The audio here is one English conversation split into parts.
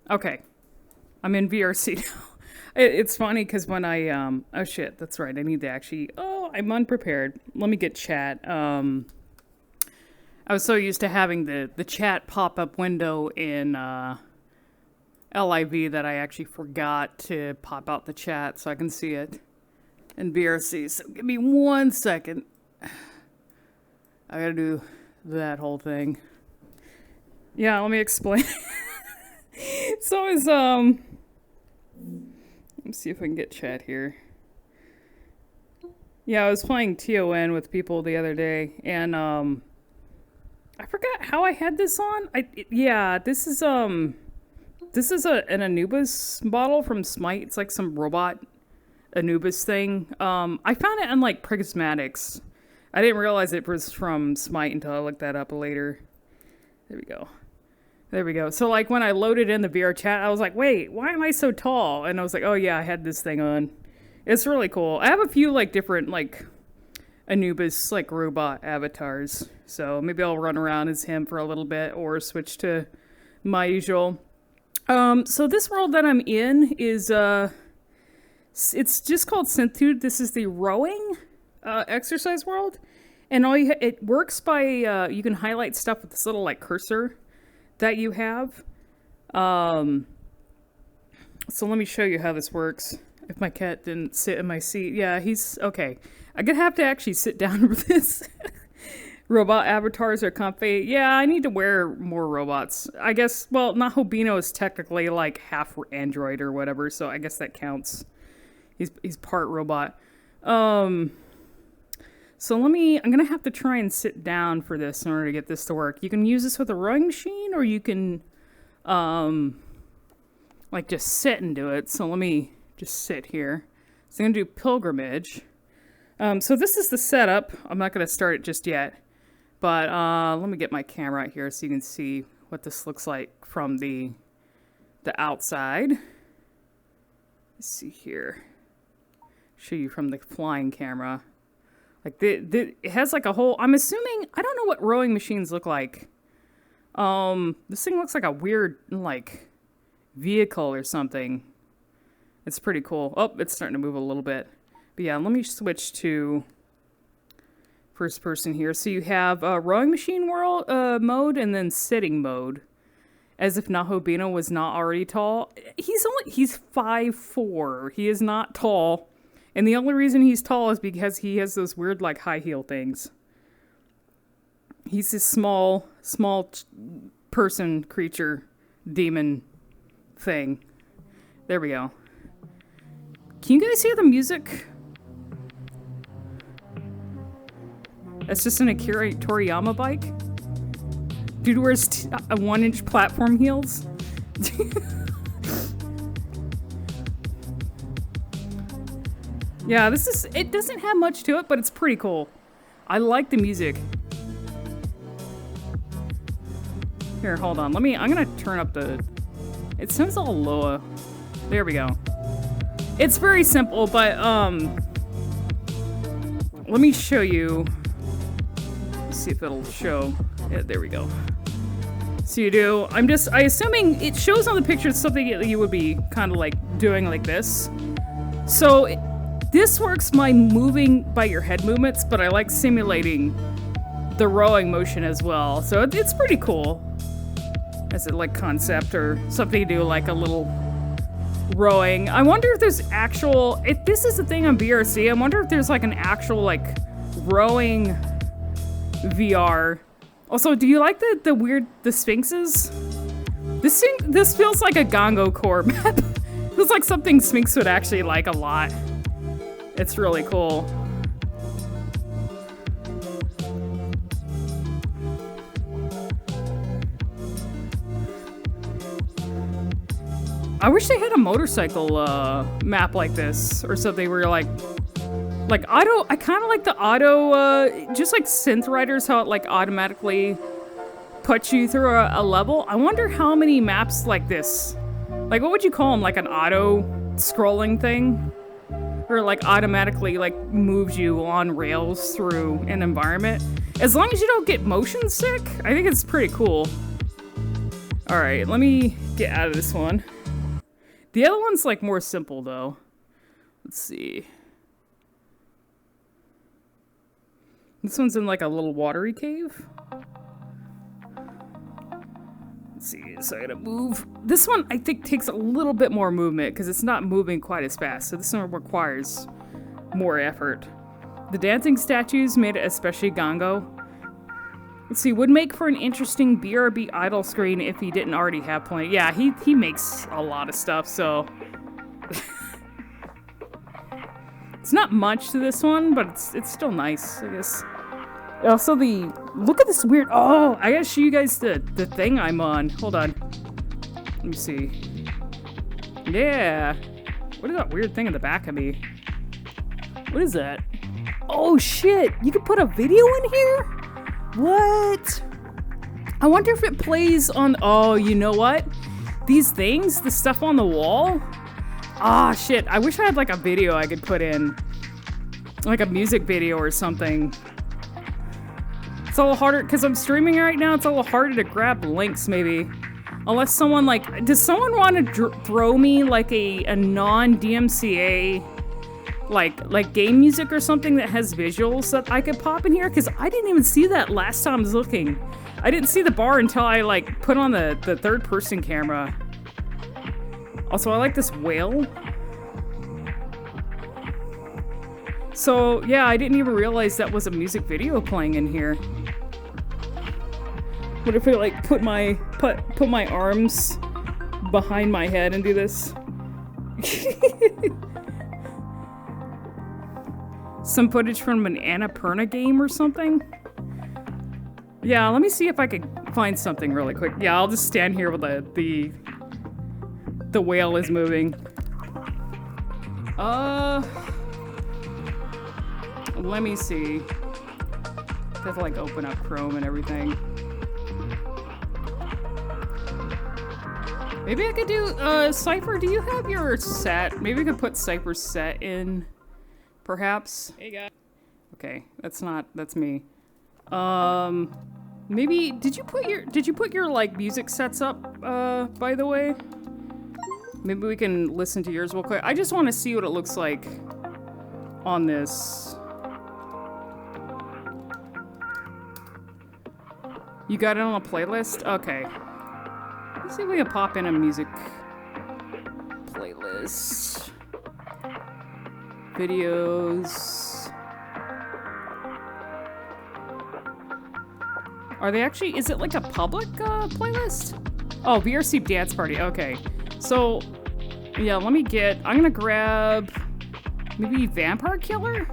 Okay, I'm in VRC now. It's funny because when I oh shit, that's right. I need to actually. Oh, I'm unprepared. Let me get chat. I was so used to having the chat pop up window in LIV that I actually forgot to pop out the chat so I can see it in VRC. So give me 1 second. I gotta do that whole thing. Yeah, let me explain. So is let me see if I can get chat here. Yeah, I was playing TON with people the other day, and I forgot how I had this on. Yeah, this is an Anubis model from Smite. It's like some robot Anubis thing. I found it on like Prismatics. I didn't realize it was from Smite until I looked that up later. There we go. There we go. So like when I loaded in the VR chat, I was like, wait, why am I so tall? And I was like, oh yeah, I had this thing on. It's really cool. I have a few like different like Anubis like robot avatars. So maybe I'll run around as him for a little bit or switch to my usual. So this world that I'm in is it's just called Synthtude. This is the rowing exercise world. And it works by you can highlight stuff with this little like cursor that you have. So let me show you how this works. If my cat didn't sit in my seat. Yeah, he's okay. I'm gonna have to actually sit down with this. Robot avatars are comfy. Yeah, I need to wear more robots. I guess, well, Nahobino is technically like half android or whatever, so I guess that counts. He's part robot. So I'm gonna have to try and sit down for this in order to get this to work. You can use this with a rowing machine, or you can, like just sit and do it. So let me just sit here. So I'm gonna do pilgrimage. So this is the setup. I'm not gonna start it just yet, but let me get my camera out here so you can see what this looks like from the outside. Let's see here. Show you from the flying camera. Like it has like a whole. I'm assuming I don't know what rowing machines look like. This thing looks like a weird like vehicle or something. It's pretty cool. Oh, it's starting to move a little bit. But yeah, let me switch to first person here. So you have rowing machine world mode and then sitting mode. As if Nahobino was not already tall. He's 5'4". He is not tall. And the only reason he's tall is because he has those weird, like, high heel things. He's this small person, creature, demon thing. There we go. Can you guys hear the music? That's just an Akira Toriyama bike. Dude wears 1-inch platform heels. Yeah, it doesn't have much to it, but it's pretty cool. I like the music. Here, hold on. I'm gonna turn up it sounds all low. There we go. It's very simple, but, let me show you. Let's see if it'll show. Yeah, there we go. So you do, I assuming it shows on the picture something that you would be kind of like doing like this. So, this works by moving by your head movements, but I like simulating the rowing motion as well. So it's pretty cool. As a like concept or something to do like a little rowing. I wonder if there's if this is a thing on BRC, I wonder if there's like an actual like rowing VR. Also, do you like the Sphinxes? This feels like a Gongo core map. Feels like something Sphinx would actually like a lot. It's really cool. I wish they had a motorcycle map like this or something where you're like auto. I kind of like the auto, just like Synth Riders, how it like automatically puts you through a level. I wonder how many maps like this. Like, what would you call them? Like an auto scrolling thing? Or like automatically like moves you on rails through an environment. As long as you don't get motion sick, I think it's pretty cool. All right, let me get out of this one. The other one's like more simple though. Let's see. This one's in like a little watery cave. Let's see, so I gotta move. This one I think takes a little bit more movement because it's not moving quite as fast. So this one requires more effort. The dancing statues made it especially gongo. Let's see, would make for an interesting BRB idle screen if he didn't already have plenty. Yeah, he makes a lot of stuff, so... It's not much to this one, but it's still nice, I guess. Also, look at this weird... Oh, I gotta show you guys the thing I'm on. Hold on. Let me see. Yeah. What is that weird thing in the back of me? What is that? Oh, shit. You can put a video in here? What? I wonder if it plays on... Oh, you know what? These things, the stuff on the wall. Ah, shit. I wish I had like a video I could put in. Like a music video or something. It's a little harder, because I'm streaming right now, it's a little harder to grab links maybe. Unless someone like... Does someone want to throw me like a non-DMCA... Like game music or something that has visuals that I could pop in here? Because I didn't even see that last time I was looking. I didn't see the bar until I like put on the third person camera. Also, I like this whale. So yeah, I didn't even realize that was a music video playing in here. What if I like put my arms behind my head and do this? Some footage from an Annapurna game or something? Yeah, let me see if I could find something really quick. Yeah, I'll just stand here while the whale is moving. Let me see. I have to like open up Chrome and everything. Maybe I could do, Cypher, do you have your set? Maybe we could put Cypher's set in. Perhaps. Hey guys. Okay, that's me. Maybe did you put your like music sets up by the way? Maybe we can listen to yours real quick. I just want to see what it looks like on this. You got it on a playlist? Okay. Let's see if we can pop in a music playlist. Videos. Are they actually, is it like a public playlist? Oh, VRC Dance Party, okay. So, yeah, I'm gonna grab maybe Vampire Killer?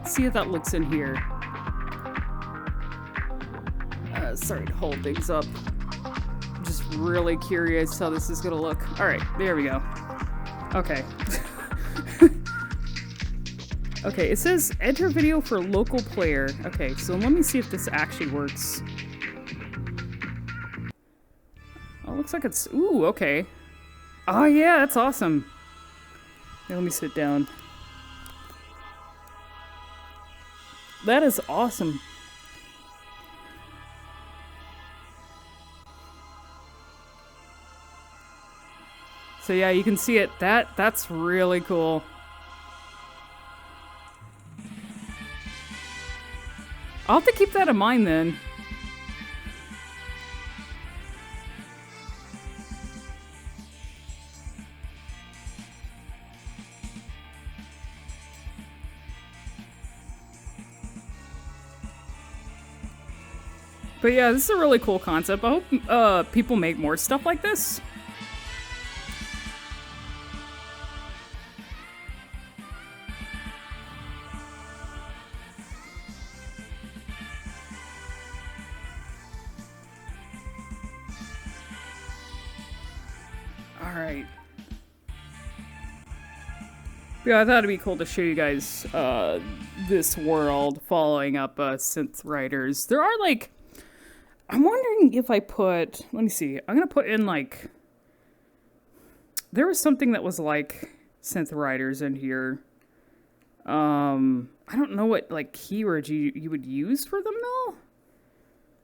See if that looks in here. Sorry to hold things up. I'm just really curious how this is gonna look. Alright, there we go. Okay. Okay, it says enter video for local player. Okay, so let me see if this actually works. Oh, looks like it's... Ooh, okay. Oh, yeah, that's awesome. Here, let me sit down. That is awesome. So yeah, you can see it. That's really cool. I'll have to keep that in mind then. But yeah, this is a really cool concept. I hope people make more stuff like this. Alright. Yeah, I thought it'd be cool to show you guys this world following up Synth Riders. There are like... I'm wondering if I put... Let me see. I'm gonna put in like... There was something that was like Synth Riders in here. I don't know what like keywords you would use for them though.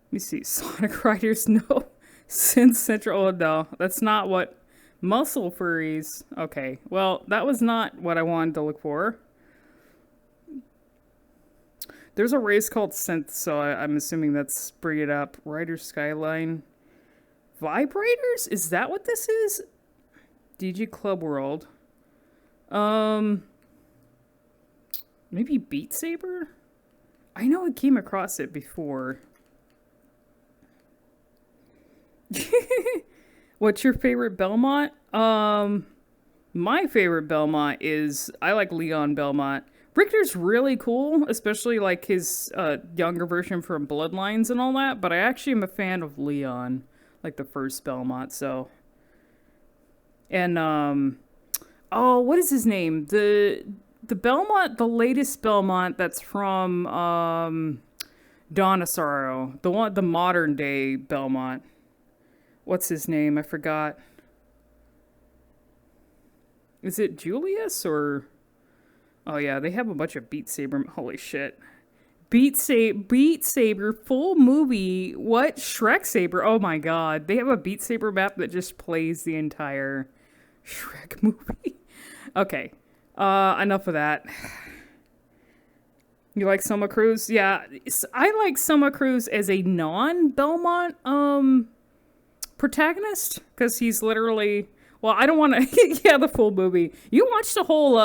Let me see. Sonic Riders, no. Since Central. Oh, no, that's not what. Muscle furries. Okay, well, that was not what I wanted to look for. There's a race called Synth, so I'm assuming that's bring it up. Rider Skyline. Vibrators? Is that what this is? DG Club World. Um, Maybe Beat Saber? I know I came across it before. What's your favorite Belmont? My favorite Belmont is I like Leon Belmont. Richter's really cool, especially like his younger version from Bloodlines and all that. But I actually am a fan of Leon, like the first Belmont. So, and oh, what is his name? The Belmont, the latest Belmont that's from Dawn of Sorrow, the modern day Belmont. What's his name? I forgot. Is it Julius or? Oh yeah, they have a bunch of Beat Saber. Holy shit. Beat Saber full movie. What? Shrek Saber. Oh my god. They have a Beat Saber map that just plays the entire Shrek movie. Okay. Enough of that. You like Soma Cruz? Yeah, I like Soma Cruz as a non-Belmont protagonist because he's literally. Well, I don't want to. Yeah, the full movie. You watched the whole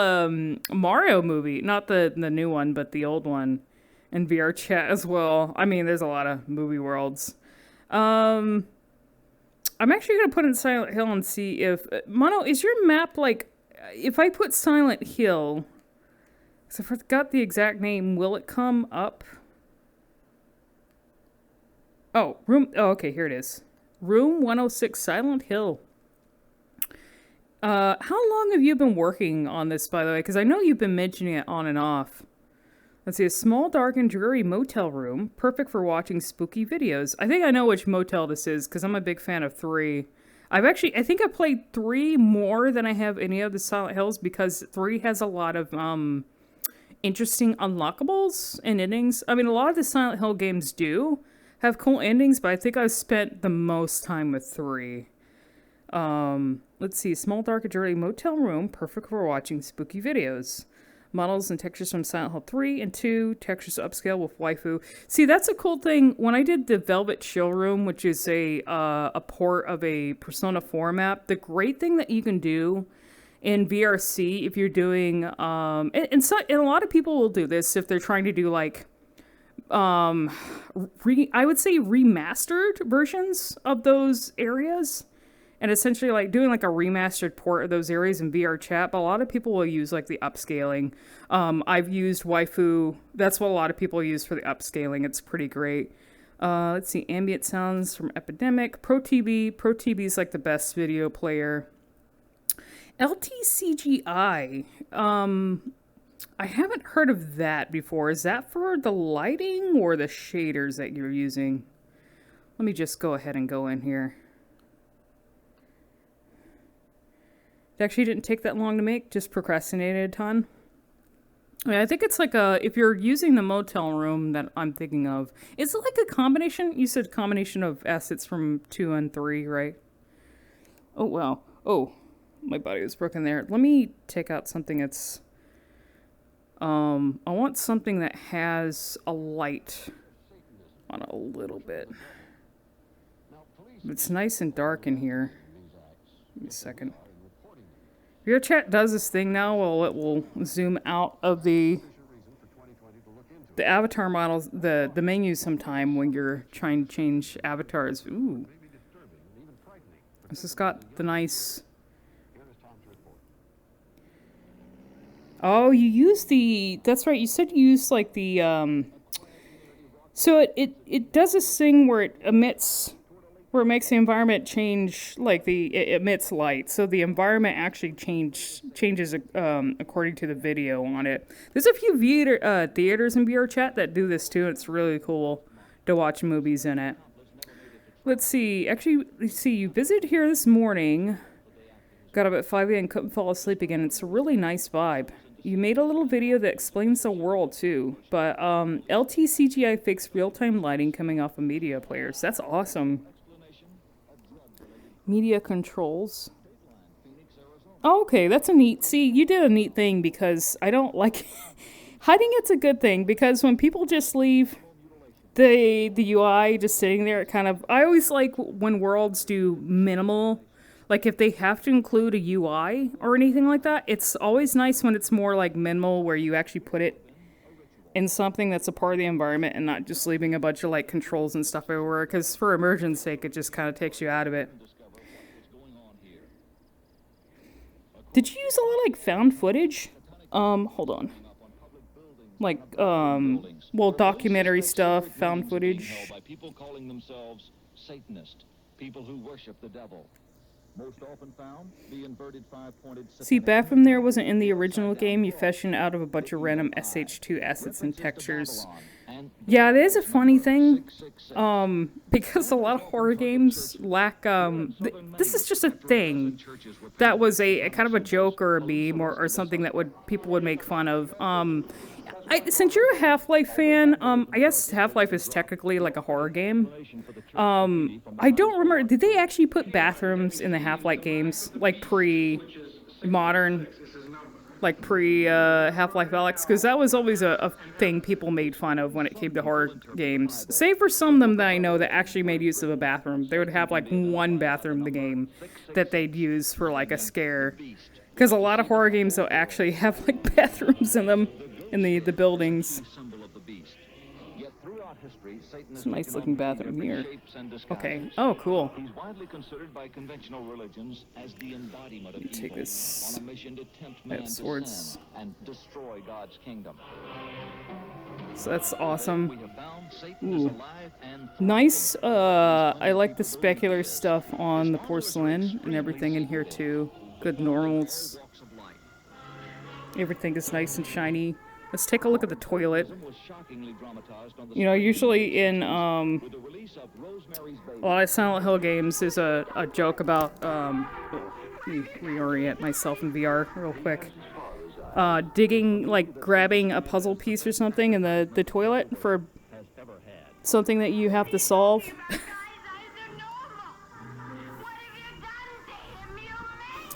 Mario movie, not the new one, but the old one, in VR chat as well. I mean, there's a lot of movie worlds. I'm actually gonna put in Silent Hill and see if Mono is your map like. If I put Silent Hill, because I forgot the exact name, will it come up? Oh, room. Oh, okay, here it is. Room 106, Silent Hill. How long have you been working on this, by the way? Because I know you've been mentioning it on and off. Let's see, a small, dark, and dreary motel room, perfect for watching spooky videos. I think I know which motel this is, because I'm a big fan of 3. I think I played 3 more than I have any of the Silent Hills, because 3 has a lot of, interesting unlockables and endings. I mean, a lot of the Silent Hill games do have cool endings, but I think I've spent the most time with 3. Let's see. Small, dark, and dirty motel room, perfect for watching spooky videos. Models and textures from Silent Hill 3 and 2. Textures upscale with waifu. See, that's a cool thing. When I did the Velvet Chill Room, which is a port of a Persona 4 map, the great thing that you can do in VRC if you're doing, and a lot of people will do this if they're trying to do like, I would say remastered versions of those areas. And essentially, like, doing, like, a remastered port of those areas in VR chat. But a lot of people will use, like, the upscaling. I've used waifu. That's what a lot of people use for the upscaling. It's pretty great. Let's see. Ambient sounds from Epidemic. ProTV. ProTV is, like, the best video player. LTCGI. I haven't heard of that before. Is that for the lighting or the shaders that you're using? Let me just go ahead and go in here. It actually didn't take that long to make, just procrastinated a ton. I mean, I think it's like if you're using the motel room that I'm thinking of, is it like a combination? You said combination of assets from 2 and 3, right? Oh, wow. Oh, my body was broken there. Let me take out something that's, I want something that has a light on a little bit. It's nice and dark in here. Give me a second. Your chat does this thing now. Well, it will zoom out of the avatar models, the menus sometime when you're trying to change avatars. Ooh. This has got the nice. Oh, you use the. That's right. You said you used like the. So it does this thing where it emits. Where it makes the environment change, like it emits light, so the environment actually changes according to the video on it. There's a few theaters in VR chat that do this too. It's really cool to watch movies in it. Let's see. Actually, you visited here this morning. Got up at 5 a.m. and couldn't fall asleep again. It's a really nice vibe. You made a little video that explains the world too, but LTCGI fixed real-time lighting coming off of media players. That's awesome. Media controls. Oh, okay, that's a neat. See, you did a neat thing because I don't like hiding. It's a good thing because when people just leave the UI just sitting there, it kind of. I always like when worlds do minimal. Like if they have to include a UI or anything like that, it's always nice when it's more like minimal, where you actually put it in something that's a part of the environment and not just leaving a bunch of like controls and stuff everywhere. Because for immersion's sake, it just kind of takes you out of it. Did you use a lot of like found footage? Hold on. Like, well, documentary stuff, found footage. By people calling themselves Satanists, people who worship the devil. Most often found, the inverted five-pointed. See, bathroom there wasn't in the original game. You fashion out of a bunch of random SH2 assets and textures. Yeah, it is a funny thing, because a lot of horror games lack, this is just a thing that was a kind of a joke or a meme or something that people would make fun of. Since you're a Half-Life fan, I guess Half-Life is technically like a horror game. I don't remember, did they actually put bathrooms in the Half-Life games, like pre-modern? Like pre-Half-Life Alyx, because that was always a thing people made fun of when it came to horror games. Save for some of them that I know that actually made use of a bathroom. They would have like one bathroom in the game that they'd use for like a scare. Because a lot of horror games don't actually have like bathrooms in them, in the buildings. It's a nice looking bathroom here. Okay. Oh, cool. He's widely considered by conventional religions as the embodiment of Take evil, this. on a mission to tempt I man have to swords. sin and destroy God's kingdom. So that's We awesome. have found Satan is Ooh. alive and Nice. I like the specular stuff on the porcelain and everything in here too. Good normals. walks of life. Everything is nice and shiny. Let's take a look at the toilet. Was shockingly dramatized on the You know, usually in with the release of Rosemary's a Baby. lot of Silent Hill games, there's a joke about, let me reorient myself in VR real quick. Digging, like grabbing a puzzle piece or something in the toilet for something that you have to solve.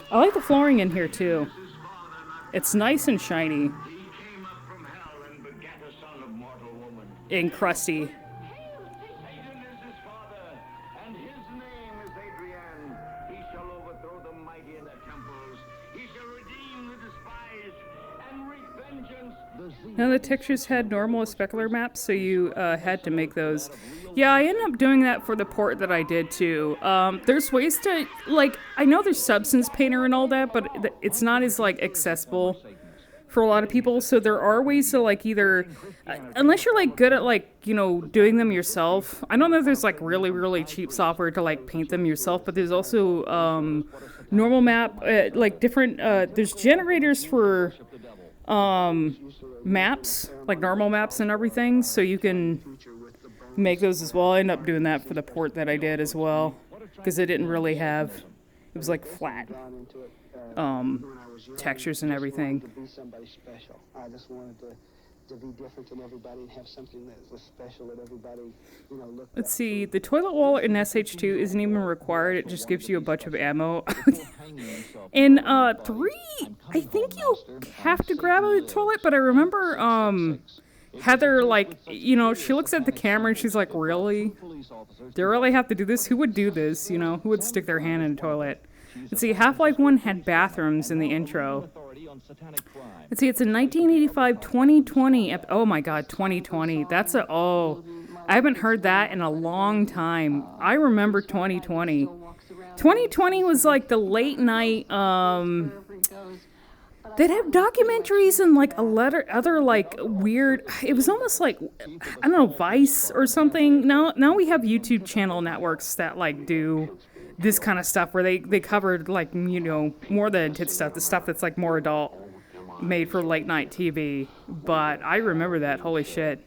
I like the flooring in here too. It's nice and shiny. And crusty. Satan is his father, and his name is Adrian. He shall overthrow the mighty in their temples. He shall redeem the despised and wreak vengeance. Now the textures had normal specular maps, so you had to make those. Yeah, I ended up doing that for the port that I did too. There's ways to, like, I know there's Substance Painter and all that, but it's not as like accessible for a lot of people. So there are ways to like either, unless you're like good at like, you know, doing them yourself. I don't know if there's like really cheap software to like paint them yourself, but there's also normal map, like different, there's generators for maps, like normal maps and everything, so you can make those as well. I ended up doing that for the port that I did as well, because it didn't really have, it was like flat textures and everything. To be somebody special. I just wanted to be different than everybody and have something that was special that everybody, you know, looked Let's see, the toilet wall in SH2 isn't even required, it just gives you a bunch of ammo. In 3, I think you have to grab a toilet, but I remember Heather, like, you know, she looks at the camera and she's like, really? Do I really have to do this? Who would do this, you know? Who would stick their hand in a toilet? Let's see, Half-Life 1 had bathrooms in the intro. Let's see, it's a 1985 2020. Oh my god, 2020. That's a, oh, I haven't heard that in a long time. I remember 2020. 2020 was like the late night, they'd have documentaries and like other like weird, it was almost like, I don't know, Vice or something. Now we have YouTube channel networks that like do this kind of stuff where they covered like, you know, more than tit stuff, the stuff that's like more adult, made for late night TV. But I remember that, holy shit.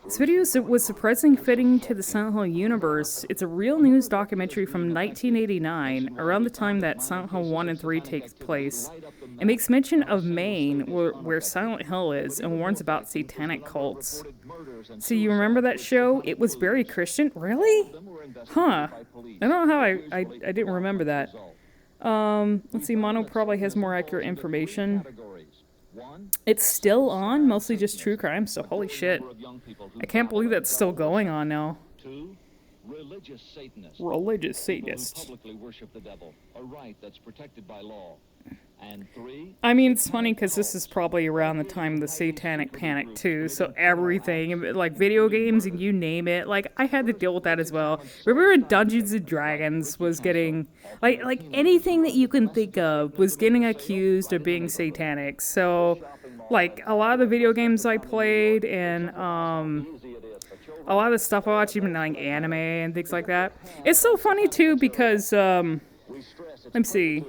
This video was surprisingly fitting to the Silent Hill universe. It's a real news documentary from 1989, around the time that Silent Hill 1 and 3 takes place. It makes mention of Maine, where Silent Hill is, and warns about satanic cults. So you remember that show? It was very Christian. Really? Huh. I don't know how I didn't remember that. Let's see, Mono probably has more accurate information. It's still on, mostly just true crime, so holy shit. I can't believe that's still going on now. Religious Satanists. Religious Satanists. People who publicly worship the devil, a right that's protected by law. And 3. I mean, it's funny because this is probably around the time of the Satanic Panic too, so everything, like video games and you name it, like I had to deal with that as well. Remember when Dungeons and Dragons was getting, like anything that you can think of was getting accused of being satanic. So, like a lot of the video games I played and a lot of the stuff I watch, even like anime and things like that. It's so funny too because let me see.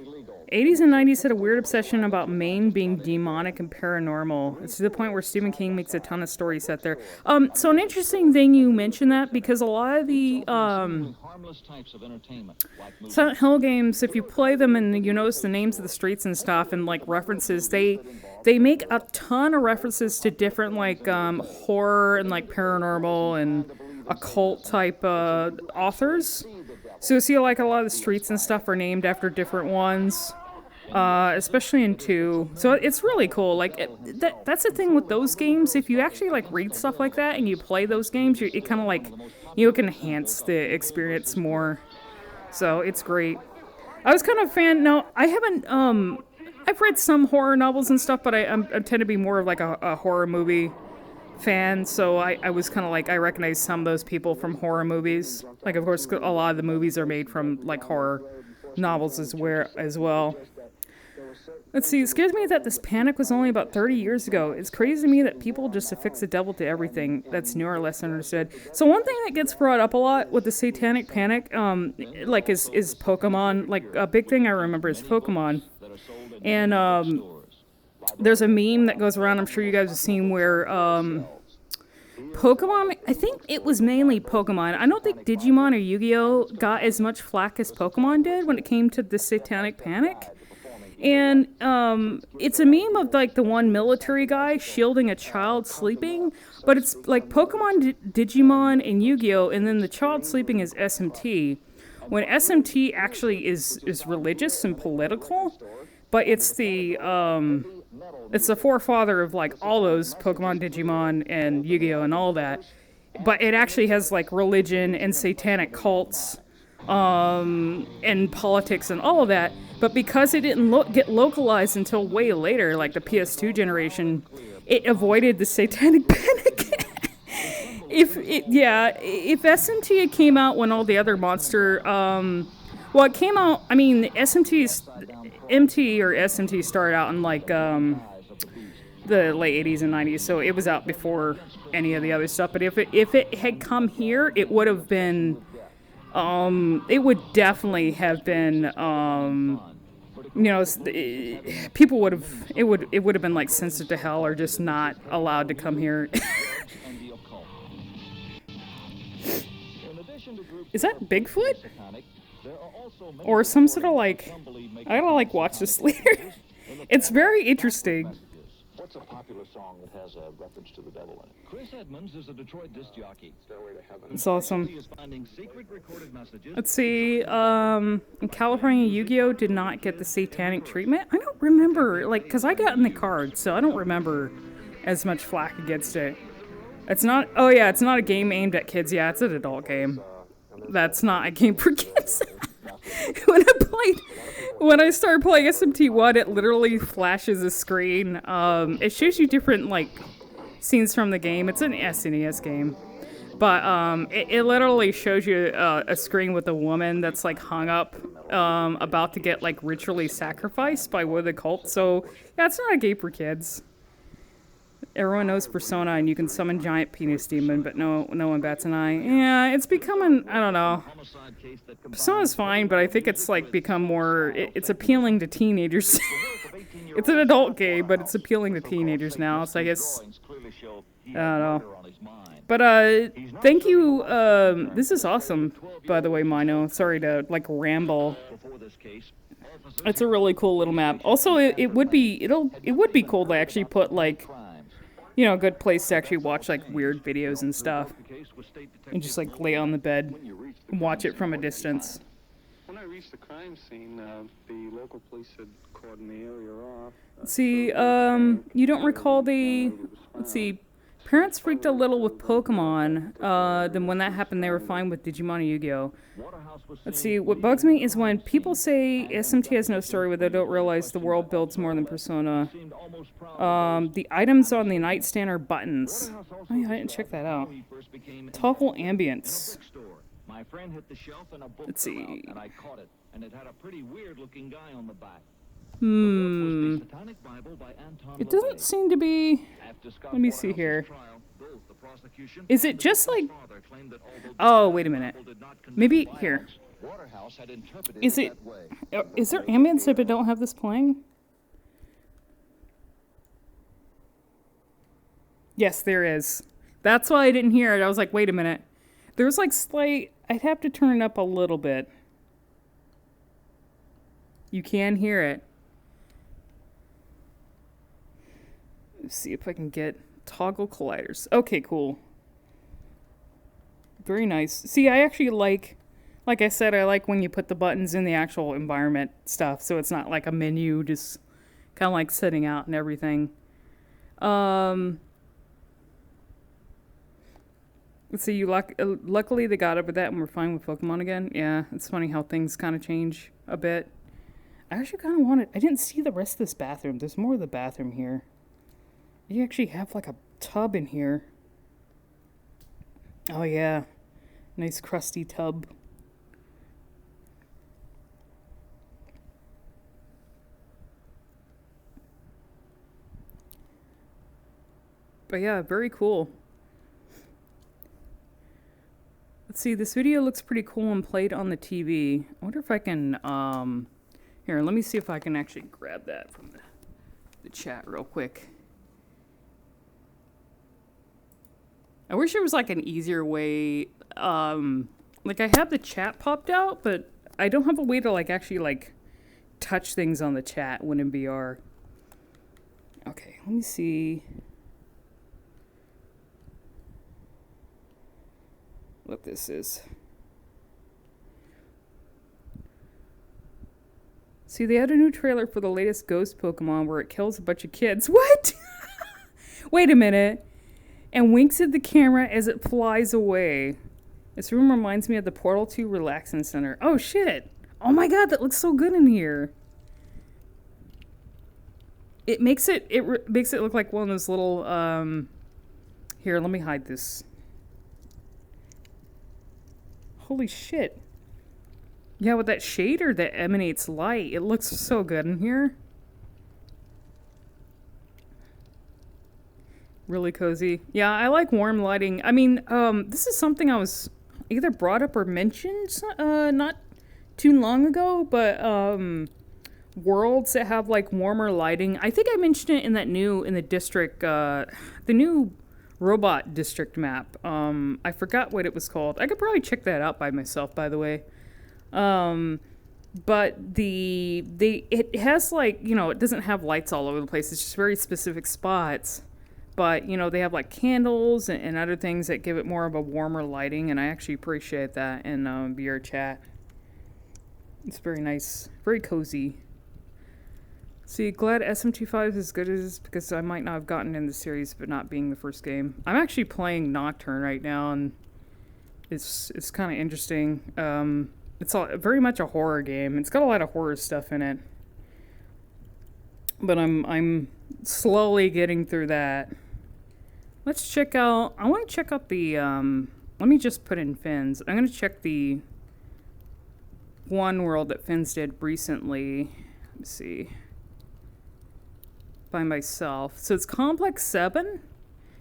80s and 90s had a weird obsession about Maine being demonic and paranormal. It's to the point where Stephen King makes a ton of stories set there. So an interesting thing you mentioned that because a lot of the Silent Hill games, if you play them and you notice the names of the streets and stuff and like references, they make a ton of references to different like horror and like paranormal and occult type authors. So you see, like, a lot of the streets and stuff are named after different ones, especially in 2. So it's really cool. Like, that's the thing with those games. If you actually, like, read stuff like that and you play those games, it kind of, like, you can enhance the experience more. So it's great. I was kind of a fan. No, I haven't, I've read some horror novels and stuff, but I tend to be more of, like, a horror movie fan, so I was kind of like, I recognize some of those people from horror movies. Like, of course, a lot of the movies are made from, like, horror novels as well. Let's see, it scares me that this panic was only about 30 years ago. It's crazy to me that people just affix the devil to everything that's new or less understood. So one thing that gets brought up a lot with the satanic panic, like, is Pokemon. Like, a big thing I remember is Pokemon. And, there's a meme that goes around, I'm sure you guys have seen, where Pokemon, I think it was mainly Pokemon. I don't think Digimon or Yu-Gi-Oh! Got as much flack as Pokemon did when it came to the satanic panic. And it's a meme of like the one military guy shielding a child sleeping, but it's like Pokemon, Digimon, and Yu-Gi-Oh! And then the child sleeping is SMT. When SMT actually is religious and political, but it's the forefather of like all those Pokemon, Digimon, and Yu-Gi-Oh! And all that. But it actually has like religion and satanic cults, and politics and all of that. But because it didn't get localized until way later, like the PS2 generation, it avoided the satanic panic. If SMT had came out when all the other monster, well, it came out, I mean, SMT started out in like the late 80s and 90s, so it was out before any of the other stuff. But if it had come here, it would have been, it would definitely have been, people would have, it would have been like censored to hell or just not allowed to come here. Is that Bigfoot? Or some sort of like, I gotta like watch this later. It's very interesting. What's a popular song that has a reference to the devil in it? Chris Edmonds is a Detroit disc jockey. It's awesome. Let's see, California Yu-Gi-Oh! Did not get the satanic treatment. I don't remember, like, because I got in the card, so I don't remember as much flack against it. It's not, oh yeah, it's not a game aimed at kids. Yeah, it's an adult game. That's not a game for kids. When I started playing SMT1, it literally flashes a screen. It shows you different, like, scenes from the game. It's an SNES game. But it literally shows you a screen with a woman that's, like, hung up, about to get, like, ritually sacrificed by one of the cults. So, yeah, it's not a game for kids. Everyone knows Persona, and you can summon giant penis demon, but no one bats an eye. Yeah, it's becoming, I don't know. Persona's fine, but I think it's like become more, it's appealing to teenagers. It's an adult game, but it's appealing to teenagers now, so I guess, I don't know. But, thank you, this is awesome. by the way, Mino. Sorry to like ramble. Before this case, officers It's a really cool little map. Also, it would be cool to actually put like, crimes. you know, a good place to actually watch like weird videos and stuff, The case was state and just like lay on the bed and watch it from a distance. When I reached the crime scene, the local police had cordoned the area off. See, you don't recall the, let's see, parents freaked a little with Pokemon, then when that happened they were fine with Digimon and Yu-Gi-Oh! Waterhouse was Let's see, what bugs me is when people say SMT has no story but they don't realize the world builds more than Persona. seemed almost proud. The items on the nightstand are buttons. Oh yeah, I didn't check that out. He first became Toggle in a ambience. bookstore. My friend hit the shelf and a book Let's fell see. out, and I caught it, and it had a pretty weird-looking guy on the back. Hmm. The Satanic Bible by Anton It doesn't seem to be... After Scott Let me see Warehouse's here. trial, both the prosecution Is and it the just victim's like... father claimed that although the Oh, wait a Satanic minute. Bible did not condone Maybe violence, here. Waterhouse had interpreted Is it... that way. Is there ambience if I don't have this playing? Yes, there is. That's why I didn't hear it. I was like, wait a minute. There's like slight... I'd have to turn it up a little bit. You can hear it. Let's see if I can get toggle colliders. Okay, cool. Very nice. See, I actually like I said, I like when you put the buttons in the actual environment stuff, so it's not like a menu just kind of like sitting out and everything. Let's see, luckily they got over that and we're fine with Pokemon again. Yeah, it's funny how things kind of change a bit. I actually kind of wanted... I didn't see the rest of this bathroom. There's more of the bathroom here. You actually have like a tub in here. Oh yeah. Nice crusty tub. But yeah, very cool. Let's see, this video looks pretty cool and played on the TV. I wonder if I can, here, let me see if I can actually grab that from the chat real quick. I wish there was like an easier way, like I have the chat popped out, but I don't have a way to like actually like touch things on the chat when in VR. Okay, let me see what this is. See, they had a new trailer for the latest Ghost Pokemon where it kills a bunch of kids. What? Wait a minute. And winks at the camera as it flies away. This room reminds me of the Portal 2 Relaxing Center. Oh, shit. Oh my god, that looks so good in here. It makes it look like one of those little, here, let me hide this. Holy shit. Yeah, with that shader that emanates light, it looks so good in here. Really cozy. Yeah, I like warm lighting. I mean, this is something I was either brought up or mentioned not too long ago, but worlds that have like warmer lighting. I think I mentioned it in the district, the new robot district map. I forgot what it was called. I could probably check that out by myself, by the way. But it has like, you know, it doesn't have lights all over the place. It's just very specific spots. But, you know, they have like candles and other things that give it more of a warmer lighting, and I actually appreciate that in VR chat. It's very nice, very cozy. See, glad SMT5 is as good as this because I might not have gotten in the series, but not being the first game. I'm actually playing Nocturne right now, and it's kind of interesting. It's very much a horror game. It's got a lot of horror stuff in it, but I'm slowly getting through that. Let's check out... I want to check out the... let me just put in Finn's. I'm going to check the one world that Finn's did recently. Let's see. By myself. So it's Complex 7.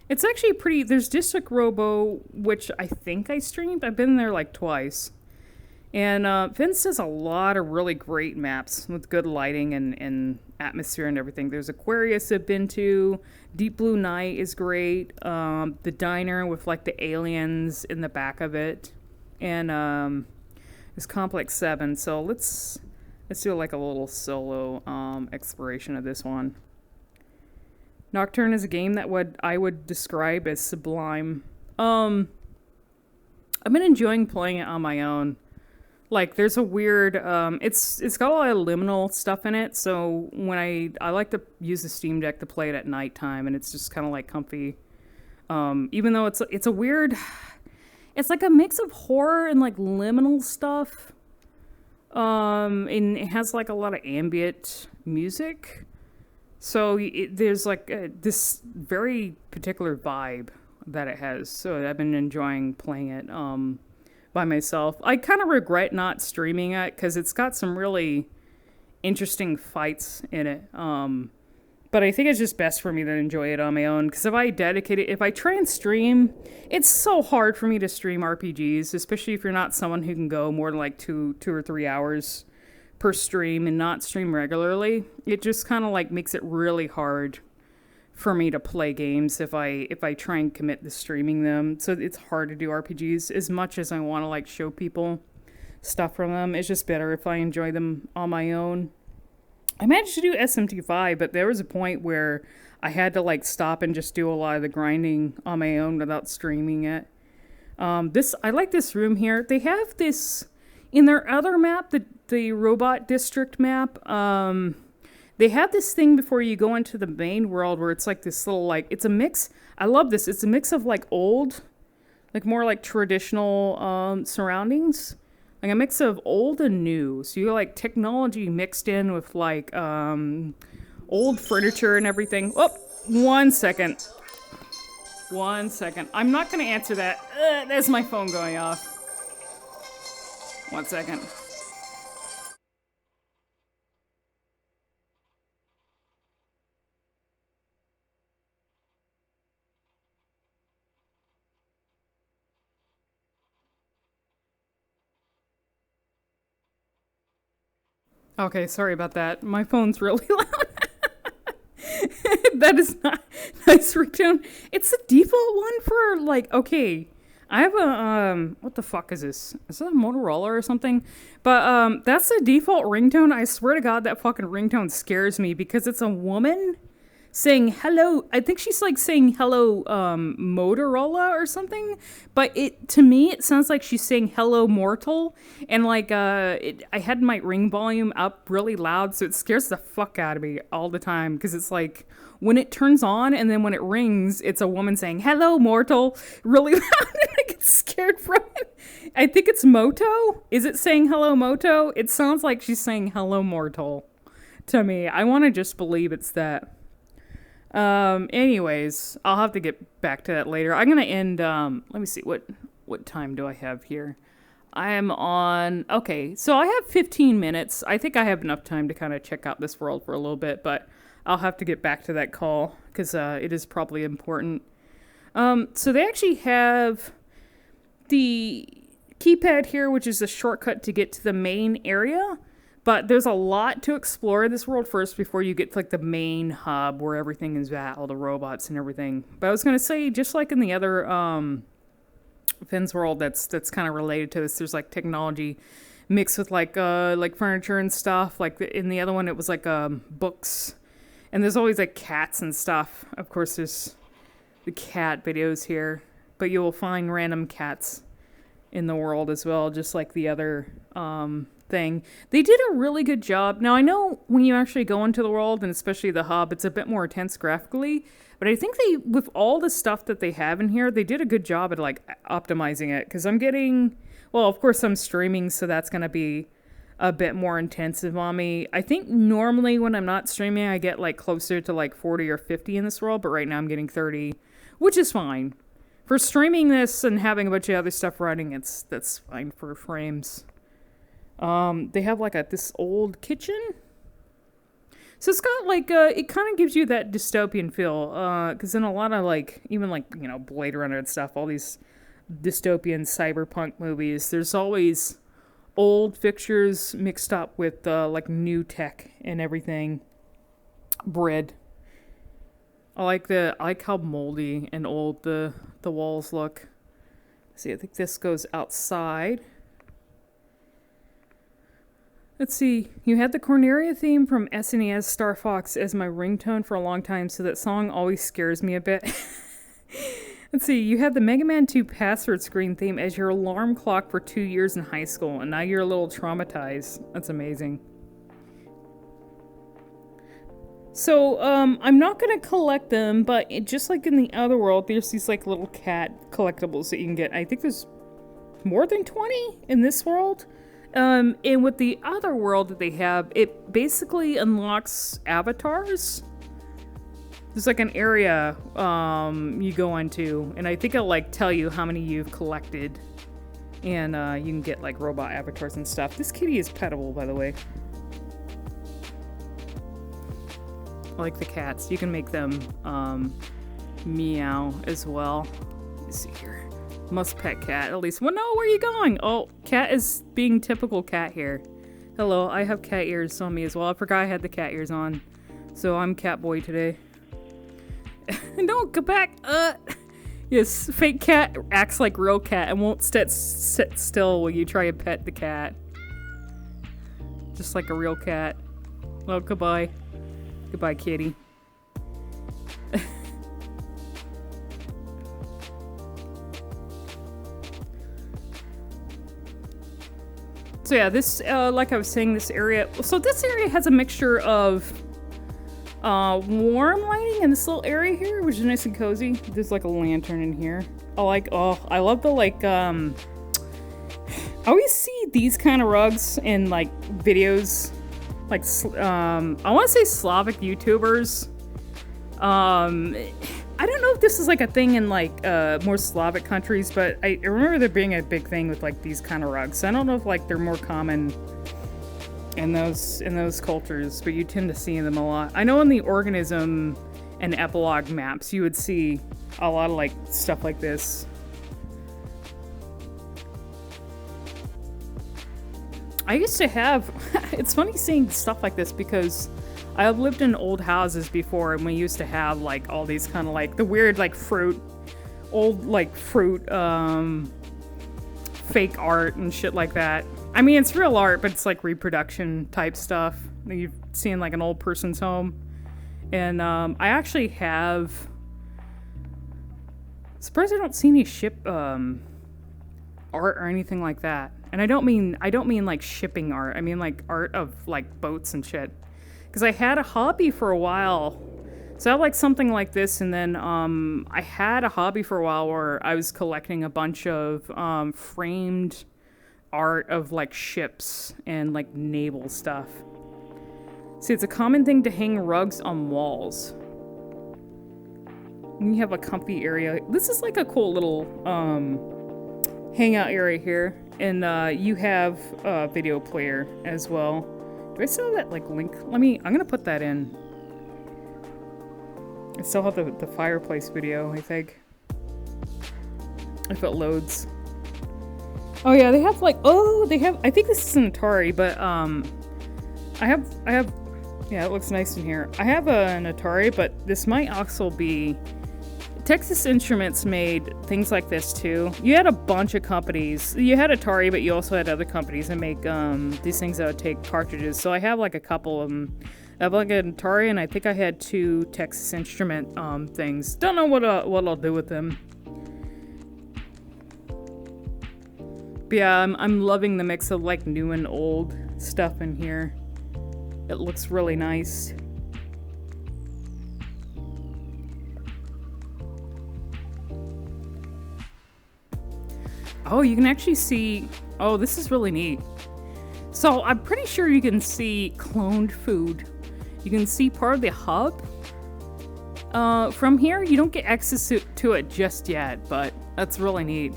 It's actually pretty... There's District Robo, which I think I streamed. I've been there like twice. And Finn's does a lot of really great maps with good lighting and atmosphere and everything. There's Aquarius I've been to. Deep Blue Night is great. The diner with like the aliens in the back of it. And It's Complex 7, so let's do like a little solo exploration of this one. Nocturne is a game that I would describe as sublime. I've been enjoying playing it on my own. Like, there's a weird, it's got a lot of liminal stuff in it, so when I like to use the Steam Deck to play it at nighttime, and it's just kind of like comfy. Even though it's a weird, it's like a mix of horror and like liminal stuff. And it has like a lot of ambient music. So there's like this very particular vibe that it has. So I've been enjoying playing it, by myself. I kind of regret not streaming it because it's got some really interesting fights in it. But I think it's just best for me to enjoy it on my own, because if I try and stream, it's so hard for me to stream RPGs, especially if you're not someone who can go more than like two or 3 hours per stream and not stream regularly. It just kind of like makes it really hard for me to play games if I try and commit to streaming them. So it's hard to do RPGs as much as I want to like show people stuff from them. It's just better if I enjoy them on my own. I managed to do SMT5, but there was a point where I had to like stop and just do a lot of the grinding on my own without streaming it. I like this room here. They have this in their other map, the robot district map. They have this thing before you go into the main world where it's like this little, like, it's a mix. I love this. It's a mix of like old, like more like traditional surroundings. Like a mix of old and new. So you like technology mixed in with like old furniture and everything. Oh, 1 second. 1 second. I'm not going to answer that. There's my phone going off. 1 second. Okay, sorry about that. My phone's really loud. That is not nice ringtone. It's the default one for like, okay, I have a what the fuck is this? Is that a Motorola or something? But that's the default ringtone. I swear to God, that fucking ringtone scares me because it's a woman saying hello. I think she's like saying hello, Motorola or something. But to me, it sounds like she's saying hello, mortal. And like, I had my ring volume up really loud, so it scares the fuck out of me all the time. Because it's like, when it turns on and then when it rings, it's a woman saying hello, mortal, really loud. And I get scared from it. I think it's Moto. Is it saying hello, Moto? It sounds like she's saying hello, mortal to me. I want to just believe it's that. Anyways, I'll have to get back to that later. I'm gonna end, let me see, what time do I have here? I am on, okay, so I have 15 minutes. I think I have enough time to kind of check out this world for a little bit, but I'll have to get back to that call, because, it is probably important. So they actually have the keypad here, which is a shortcut to get to the main area. But there's a lot to explore in this world first before you get to like the main hub where everything is at, all the robots and everything. But I was gonna say, just like in the other Finn's world, that's kind of related to this. There's like technology mixed with like furniture and stuff. Like in the other one, it was like books, and there's always like cats and stuff. Of course, there's the cat videos here, but you will find random cats in the world as well, just like the other thing. They did a really good job. Now, I know when you actually go into the world, and especially the hub, it's a bit more intense graphically, but I think with all the stuff that they have in here, they did a good job at like optimizing it, because I'm getting, well, of course I'm streaming, so that's going to be a bit more intensive on me. I think normally when I'm not streaming, I get like closer to like 40 or 50 in this world, but right now I'm getting 30, which is fine. For streaming this and having a bunch of other stuff running, that's fine for frames. They have like this old kitchen. So it's got like, it kind of gives you that dystopian feel. Cause in a lot of like, even like, you know, Blade Runner and stuff, all these dystopian cyberpunk movies, there's always old fixtures mixed up with, like new tech and everything. Bread. I like how moldy and old the walls look. See, I think this goes outside. Let's see. You had the Corneria theme from SNES Star Fox as my ringtone for a long time, so that song always scares me a bit. Let's see. You had the Mega Man 2 password screen theme as your alarm clock for 2 years in high school, and now you're a little traumatized. That's amazing. So, I'm not gonna collect them, but just like in the other world, there's these like little cat collectibles that you can get. I think there's more than 20 in this world. And with the other world that they have, it basically unlocks avatars. There's like an area you go into, and I think it'll like tell you how many you've collected. And you can get like robot avatars and stuff. This kitty is petable, by the way. Like the cats, you can make them meow as well. Let's see here. Must pet cat at least. Well, no, where are you going? Oh, cat is being typical cat here. Hello, I have cat ears on me as well. I forgot I had the cat ears on, so I'm cat boy today. No, go back. Yes, fake cat acts like real cat and won't sit still when you try to pet the cat. Just like a real cat. Well, goodbye. Goodbye, kitty. So yeah, this, like I was saying, this area has a mixture of warm lighting in this little area here, which is nice and cozy. There's like a lantern in here. I love the like, I always see these kind of rugs in like videos. Like, I want to say Slavic YouTubers. I don't know if this is like a thing in like more Slavic countries, but I remember there being a big thing with like these kind of rugs. I don't know if like they're more common in those cultures, but you tend to see them a lot. I know in the organism and epilogue maps, you would see a lot of like stuff like this. I used to have, it's funny seeing stuff like this because I've lived in old houses before and we used to have like all these kind of like the weird like old fruit fake art and shit like that. I mean, it's real art, but it's like reproduction type stuff that you've seen in like an old person's home. And I actually have, surprised I don't see any art or anything like that. And I don't mean like shipping art. I mean like art of like boats and shit. Because I had a hobby for a while. So I had like something like this, and then I had a hobby for a while where I was collecting a bunch of framed art of like ships and like naval stuff. See, it's a common thing to hang rugs on walls. And you have a comfy area. This is like a cool little hangout area here. And you have a video player as well. Do I still have that like link? I'm gonna put that in. I still have the fireplace video, I think. If it loads. Oh yeah, they have like, I think this is an Atari, but I have, yeah, it looks nice in here. I have an Atari, but this might also be, Texas Instruments made things like this too. You had a bunch of companies. You had Atari, but you also had other companies that make these things that would take cartridges. So I have like a couple of them. I have like an Atari, and I think I had 2 Texas Instrument things. Don't know what I'll do with them. But yeah, I'm loving the mix of like new and old stuff in here. It looks really nice. Oh, you can actually see... Oh, this is really neat. So, I'm pretty sure you can see cloned food. You can see part of the hub. From here, you don't get access to it just yet, but that's really neat.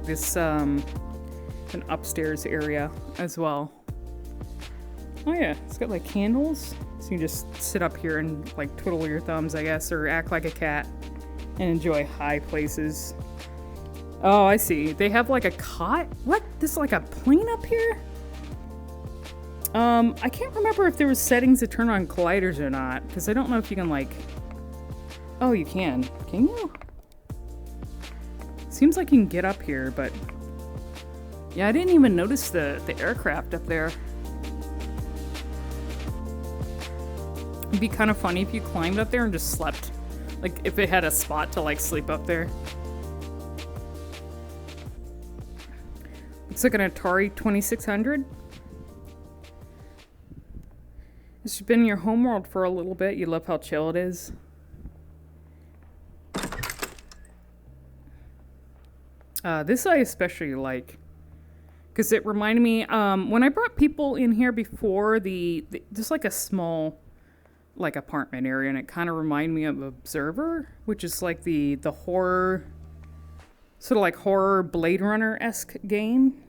This, an upstairs area as well. Oh yeah, it's got like candles. So you can just sit up here and like twiddle your thumbs, I guess, or act like a cat. And enjoy high places. Oh, I see. They have like a cot? What? This is like a plane up here? I can't remember if there was settings to turn on colliders or not, because I don't know if you can like... Oh, you can. Can you? Seems like you can get up here, but Yeah, I didn't even notice the aircraft up there. It'd be kind of funny if you climbed up there and just slept. Like, if it had a spot to, like, sleep up there. Looks like an Atari 2600. This has been your homeworld for a little bit. You love how chill it is. This I especially like. Because it reminded me, when I brought people in here before, just like a small, like, apartment area, and it kind of reminded me of Observer, which is like the horror, sort of like horror Blade Runner-esque game.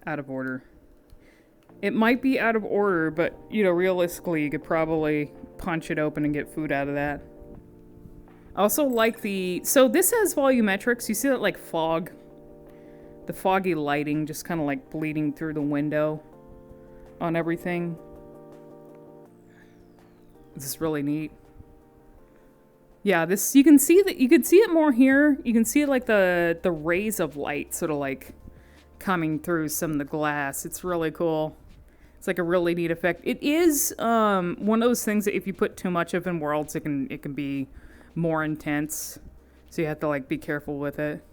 Out of order. It might be out of order, but, you know, realistically, you could probably punch it open and get food out of that. I also like so this has volumetrics. You see that, like, fog? The foggy lighting just kind of, like, bleeding through the window on everything. This is really neat. Yeah, this, you can see it more here. You can see, like, the rays of light sort of, like, coming through some of the glass. It's really cool. It's like a really neat effect. It is one of those things that if you put too much of in Worlds, it can be more intense. So you have to, like, be careful with it.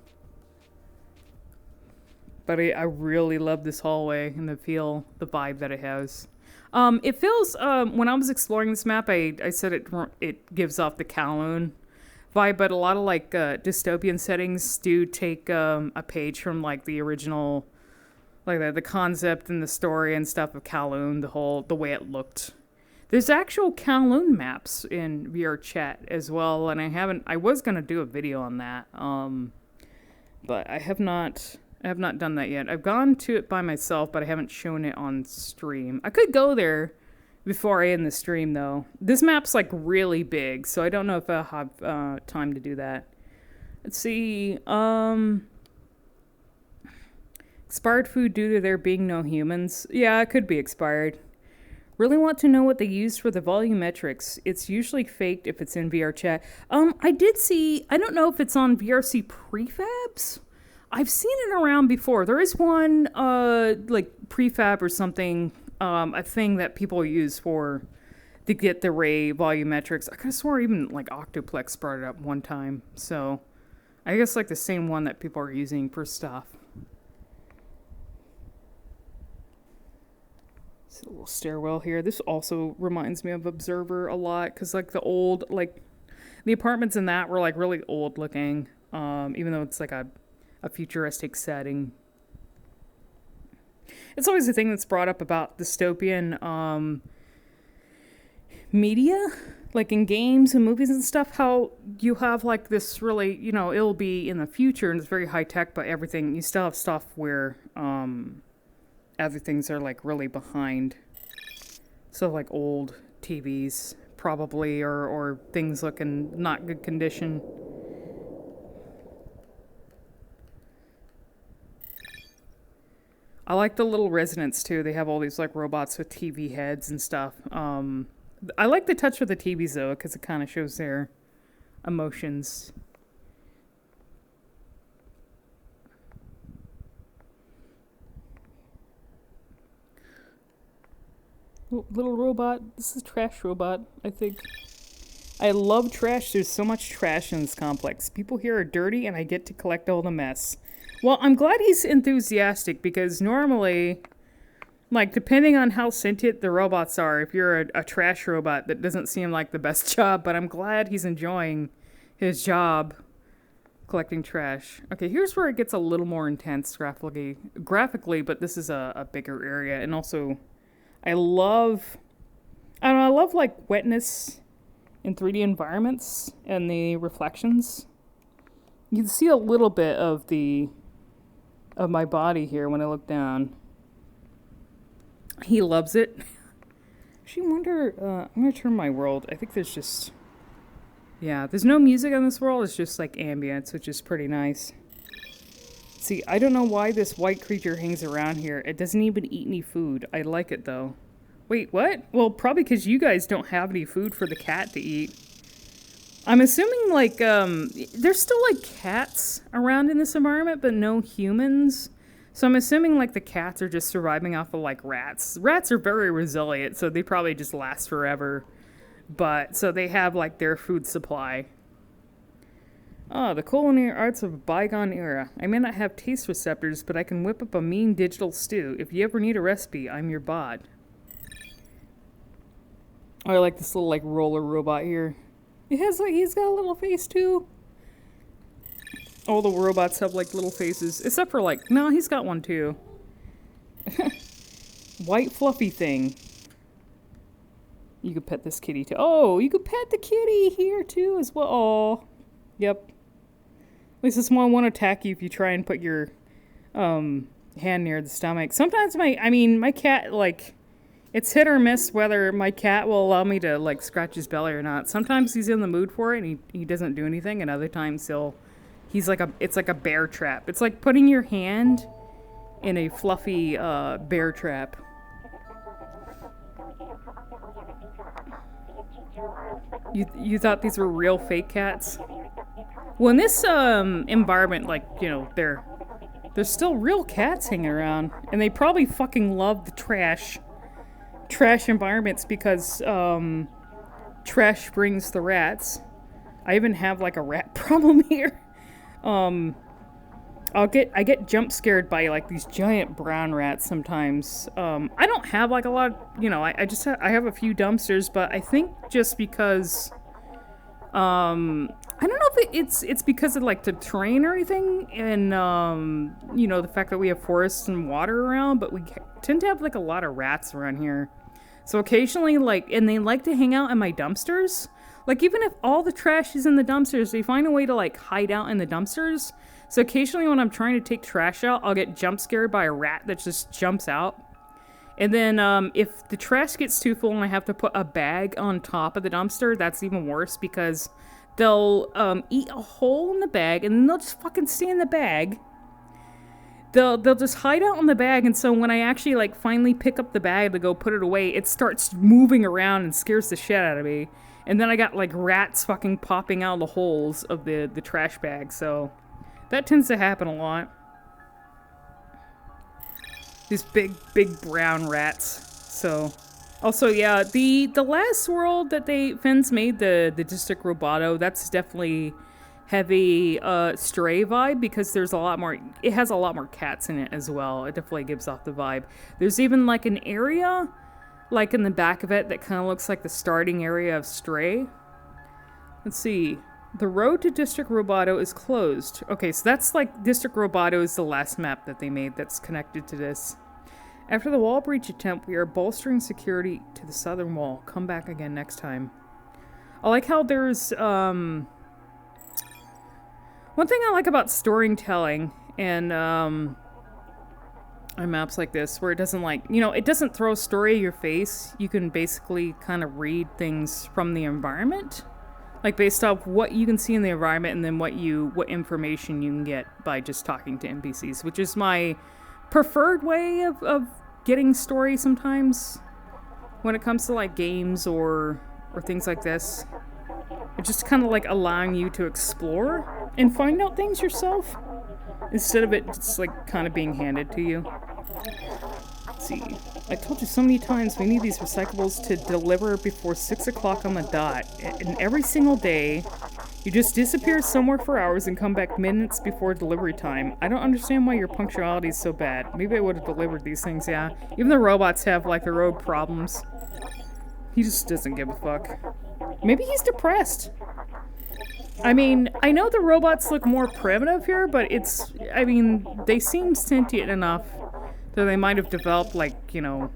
But I really love this hallway and the vibe that it has. It feels, when I was exploring this map, I said it gives off the Kowloon vibe, but a lot of, like, dystopian settings do take a page from, like, the original, like, the concept and the story and stuff of Kowloon, the way it looked. There's actual Kowloon maps in VR chat as well, and I was gonna do a video on that, but I have not done that yet. I've gone to it by myself, but I haven't shown it on stream. I could go there before I end the stream, though. This map's, like, really big, so I don't know if I'll have time to do that. Let's see. Expired food due to there being no humans. Yeah, it could be expired. Really want to know what they used for the volumetrics. It's usually faked if it's in VR chat. I did see, I don't know if it's on VRC prefabs. I've seen it around before. There is one, like, prefab or something, a thing that people use to get the ray volumetrics. I could have swore even, like, Octoplex brought it up one time. So, I guess, like, the same one that people are using for stuff. It's a little stairwell here. This also reminds me of Observer a lot, because, like, the apartments in that were, like, really old looking, even though it's, like, a futuristic setting. It's always a thing that's brought up about dystopian media, like in games and movies and stuff, how you have, like, this really, you know, it'll be in the future and it's very high tech, but everything, you still have stuff where other things are, like, really behind. So, like, old TVs probably, or things look in not good condition. I like the little residents, too. They have all these, like, robots with TV heads and stuff. I like the touch with the TVs, though, because it kind of shows their emotions. Little robot. This is Trash Robot, I think. I love trash. There's so much trash in this complex. People here are dirty, and I get to collect all the mess. Well, I'm glad he's enthusiastic, because normally, like, depending on how sentient the robots are, if you're a trash robot, that doesn't seem like the best job, but I'm glad he's enjoying his collecting trash. Okay, here's where it gets a little more intense graphically, but this is a bigger area, and also, I love, like, wetness in 3D environments and the reflections. You can see a little bit of my body here when I look down. He loves it. Actually, wonder, I'm gonna turn my world. I think there's just, yeah, there's no music on this world. It's just, like, ambience, which is pretty nice. See, I don't know why this white creature hangs around here. It doesn't even eat any food. I like it, though. Wait, what? Well, probably because you guys don't have any food for the cat to eat. I'm assuming like there's still like cats around in this environment, but no humans. So I'm assuming like the cats are just surviving off of like rats. Rats are very resilient, so they probably just last forever. But so they have like their food supply. Oh, the culinary arts of a bygone era. I may not have taste receptors, but I can whip up a mean digital stew. If you ever need a recipe, I'm your bot. Oh, I like this little like roller robot here. It has like he's got a little face too. All the robots have like little faces, except for like no, he's got one too. White fluffy thing. You could pet this kitty too. Oh, you could pet the kitty here too as well. Oh, yep. At least this one won't attack you if you try and put your hand near the stomach. Sometimes my cat, like, it's hit or miss whether my cat will allow me to, like, scratch his belly or not. Sometimes he's in the mood for it and he doesn't do anything, and other times it's like a bear trap. It's like putting your hand in a fluffy bear trap. You thought these were real fake cats? Well, in this environment, like, you know, there's still real cats hanging around, and they probably fucking love the trash environments because trash brings the rats. I even have like a rat problem here. I get jump scared by like these giant brown rats sometimes. I don't have like a lot of, you know, I have a few dumpsters, but I think just because I don't know if it's because of like the terrain or anything, and you know, the fact that we have forests and water around, but we tend to have like a lot of rats around here. So occasionally, like, and they like to hang out in my dumpsters. Like, even if all the trash is in the dumpsters, they find a way to like hide out in the dumpsters. So occasionally when I'm trying to take trash out, I'll get jump scared by a rat that just jumps out. And then if the trash gets too full and I have to put a bag on top of the dumpster, that's even worse because they'll eat a hole in the bag and then they'll just fucking stay in the bag. They'll just hide out in the bag, and so when I actually like finally pick up the bag to go put it away, it starts moving around and scares the shit out of me. And then I got like rats fucking popping out of the holes of the trash bag, so that tends to happen a lot. These big brown rats. So also, yeah, the last world that Fins made, the District Roboto, that's definitely heavy Stray vibe because there's a lot more, it has a lot more cats in it as well. It definitely gives off the vibe. There's even like an area like in the back of it that kind of looks like the starting area of Stray. Let's see. The road to District Roboto is closed. Okay, so that's like District Roboto is the last map that they made that's connected to this. After the wall breach attempt, we are bolstering security to the southern wall. Come back again next time. I like how there's one thing I like about storytelling and on maps like this, where it doesn't like, you know, it doesn't throw a story at your face. You can basically kind of read things from the environment, like based off what you can see in the environment and then what information you can get by just talking to NPCs, which is my preferred way of getting story sometimes when it comes to like games or things like this. It's just kind of like allowing you to explore and find out things yourself instead of it just like kind of being handed to you. Let's see. I told you so many times we need these recyclables to deliver before 6 o'clock on the dot. And every single day, you just disappear somewhere for hours and come back minutes before delivery time. I don't understand why your punctuality is so bad. Maybe I would have delivered these things, yeah. Even the robots have like their own problems. He just doesn't give a fuck. Maybe he's depressed. I mean, I know the robots look more primitive here, but it's, I mean, they seem sentient enough that they might have developed, like, you know,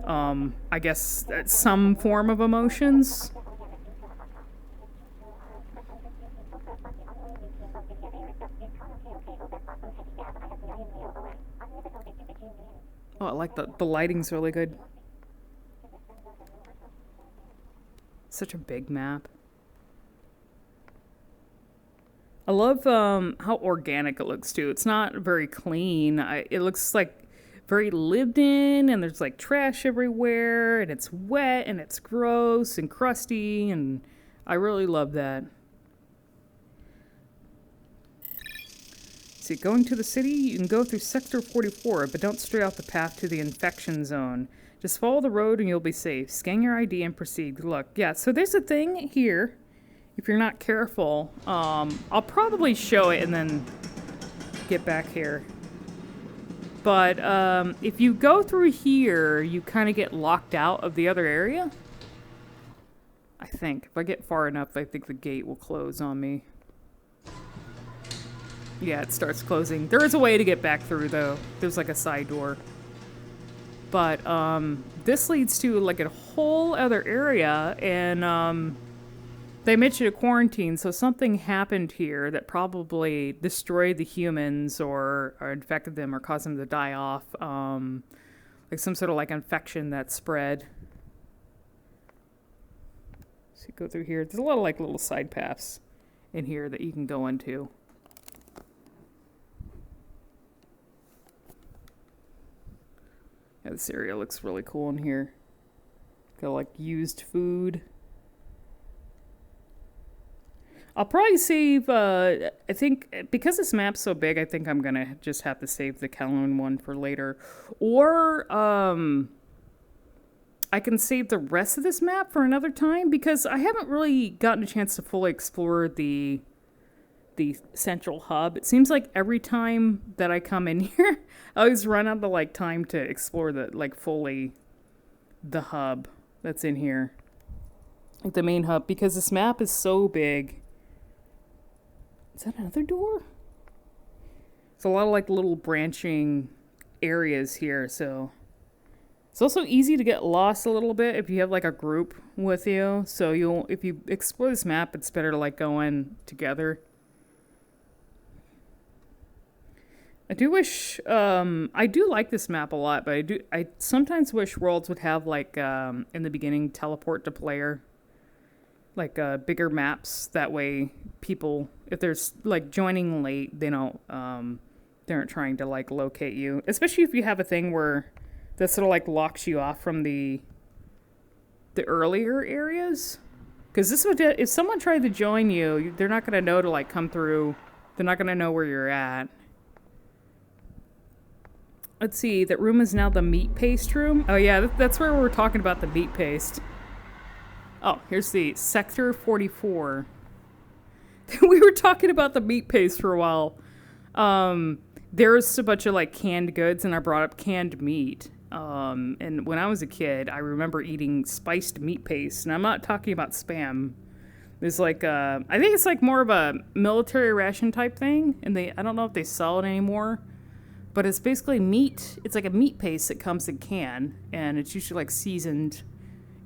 I guess some form of emotions. Oh, I like the lighting's really good. Such a big map. I love how organic it looks too. It's not very clean. It looks like very lived in, and there's like trash everywhere, and it's wet, and it's gross and crusty, and I really love that. See, going to the city, you can go through Sector 44, but don't stray off the path to the infection zone. Just follow the road and you'll be safe. Scan your ID and proceed. Good luck. Yeah, so there's a thing here. If you're not careful, I'll probably show it and then get back here. But if you go through here, you kind of get locked out of the other area. I think. If I get far enough, I think the gate will close on me. Yeah, it starts closing. There is a way to get back through, though. There's like a side door. But this leads to like a whole other area, and they mentioned a quarantine, so something happened here that probably destroyed the humans or infected them or caused them to die off. Like some sort of like infection that spread. So you go through here. There's a lot of like little side paths in here that you can go into. Yeah, this area looks really cool in here. Got like used food. I'll probably save, I think, because this map's so big, I think I'm gonna just have to save the Calhoun one for later. Or, I can save the rest of this map for another time, because I haven't really gotten a chance to fully explore the central hub. It seems like every time that I come in here, I always run out of, like, time to explore fully the hub that's in here. Like, the main hub, because this map is so big. Is that another door? There's a lot of like little branching areas here, so it's also easy to get lost a little bit if you have like a group with you. So if you explore this map, it's better to like go in together. I do wish I do like this map a lot, but I sometimes wish Worlds would have like in the beginning teleport to player. Like bigger maps, that way people, if there's like joining late, they don't they aren't trying to like locate you, especially if you have a thing where that sort of like locks you off from the earlier areas, because this would, if someone tried to join you, they're not going to know to like come through, they're not going to know where you're at. Let's see, that room is now the meat paste room. Oh yeah, that's where we're talking about the meat paste. Oh, here's the Sector 44. We were talking about the meat paste for a while. There's a bunch of like canned goods, and I brought up canned meat. And when I was a kid, I remember eating spiced meat paste, and I'm not talking about Spam. There's like I think it's like more of a military ration type thing, and I don't know if they sell it anymore, but it's basically meat. It's like a meat paste that comes in can, and it's usually like seasoned.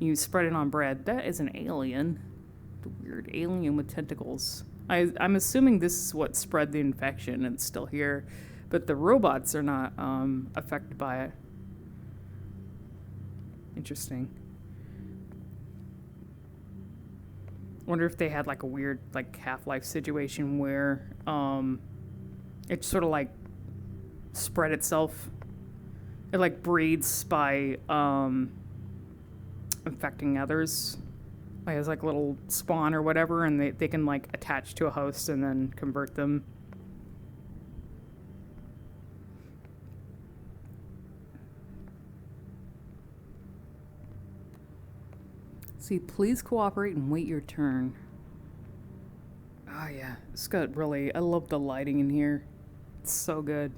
You spread it on bread. That is an alien. The weird alien with tentacles. I'm assuming this is what spread the infection, and it's still here. But the robots are not affected by it. Interesting. Wonder if they had like a weird like Half-Life situation where it sort of like spread itself. It like breeds by infecting others, like as like little spawn or whatever, and they can like attach to a host and then convert them. See, please cooperate and wait your turn. Oh yeah, it's got really, I love the lighting in here. It's so good.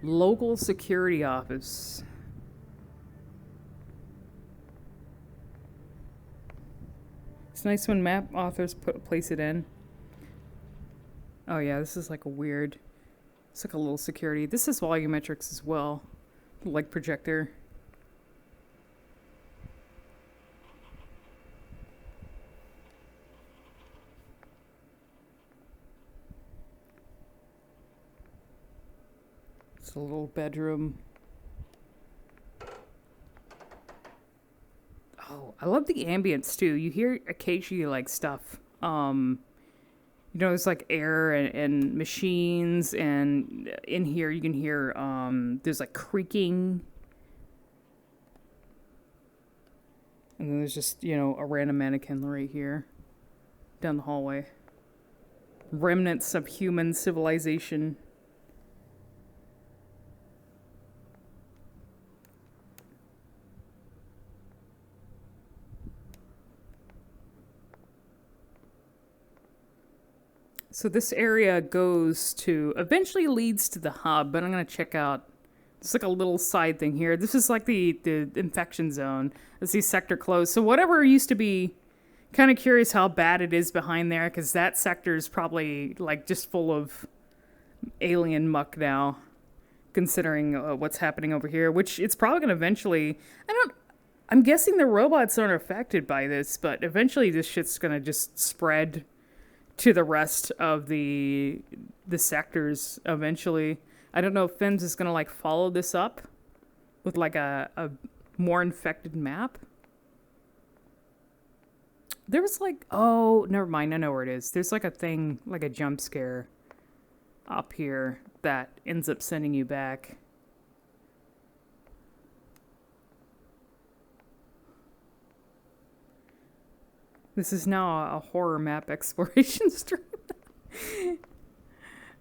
Local security office. It's nice when map authors place it in. Oh yeah, this is like a weird, it's like a little security. This is volumetrics as well, like projector. It's a little bedroom. Oh, I love the ambience too. You hear occasionally like stuff. You know, it's like air and machines, and in here you can hear there's like creaking. And then there's just, you know, a random mannequin right here. down the hallway. Remnants of human civilization. So this area eventually leads to the hub, but I'm going to check out, it's like a little side thing here. This is like the infection zone. I see sector closed. So whatever used to be, kind of curious how bad it is behind there, because that sector is probably like just full of alien muck now, considering what's happening over here, which it's probably going to eventually, I'm guessing the robots aren't affected by this, but eventually this shit's going to just spread to the rest of the sectors eventually. I don't know if Fims is gonna like follow this up with like a more infected map. There was like, oh, never mind, I know where it is. There's like a thing, like a jump scare up here that ends up sending you back. This is now a horror map exploration stream.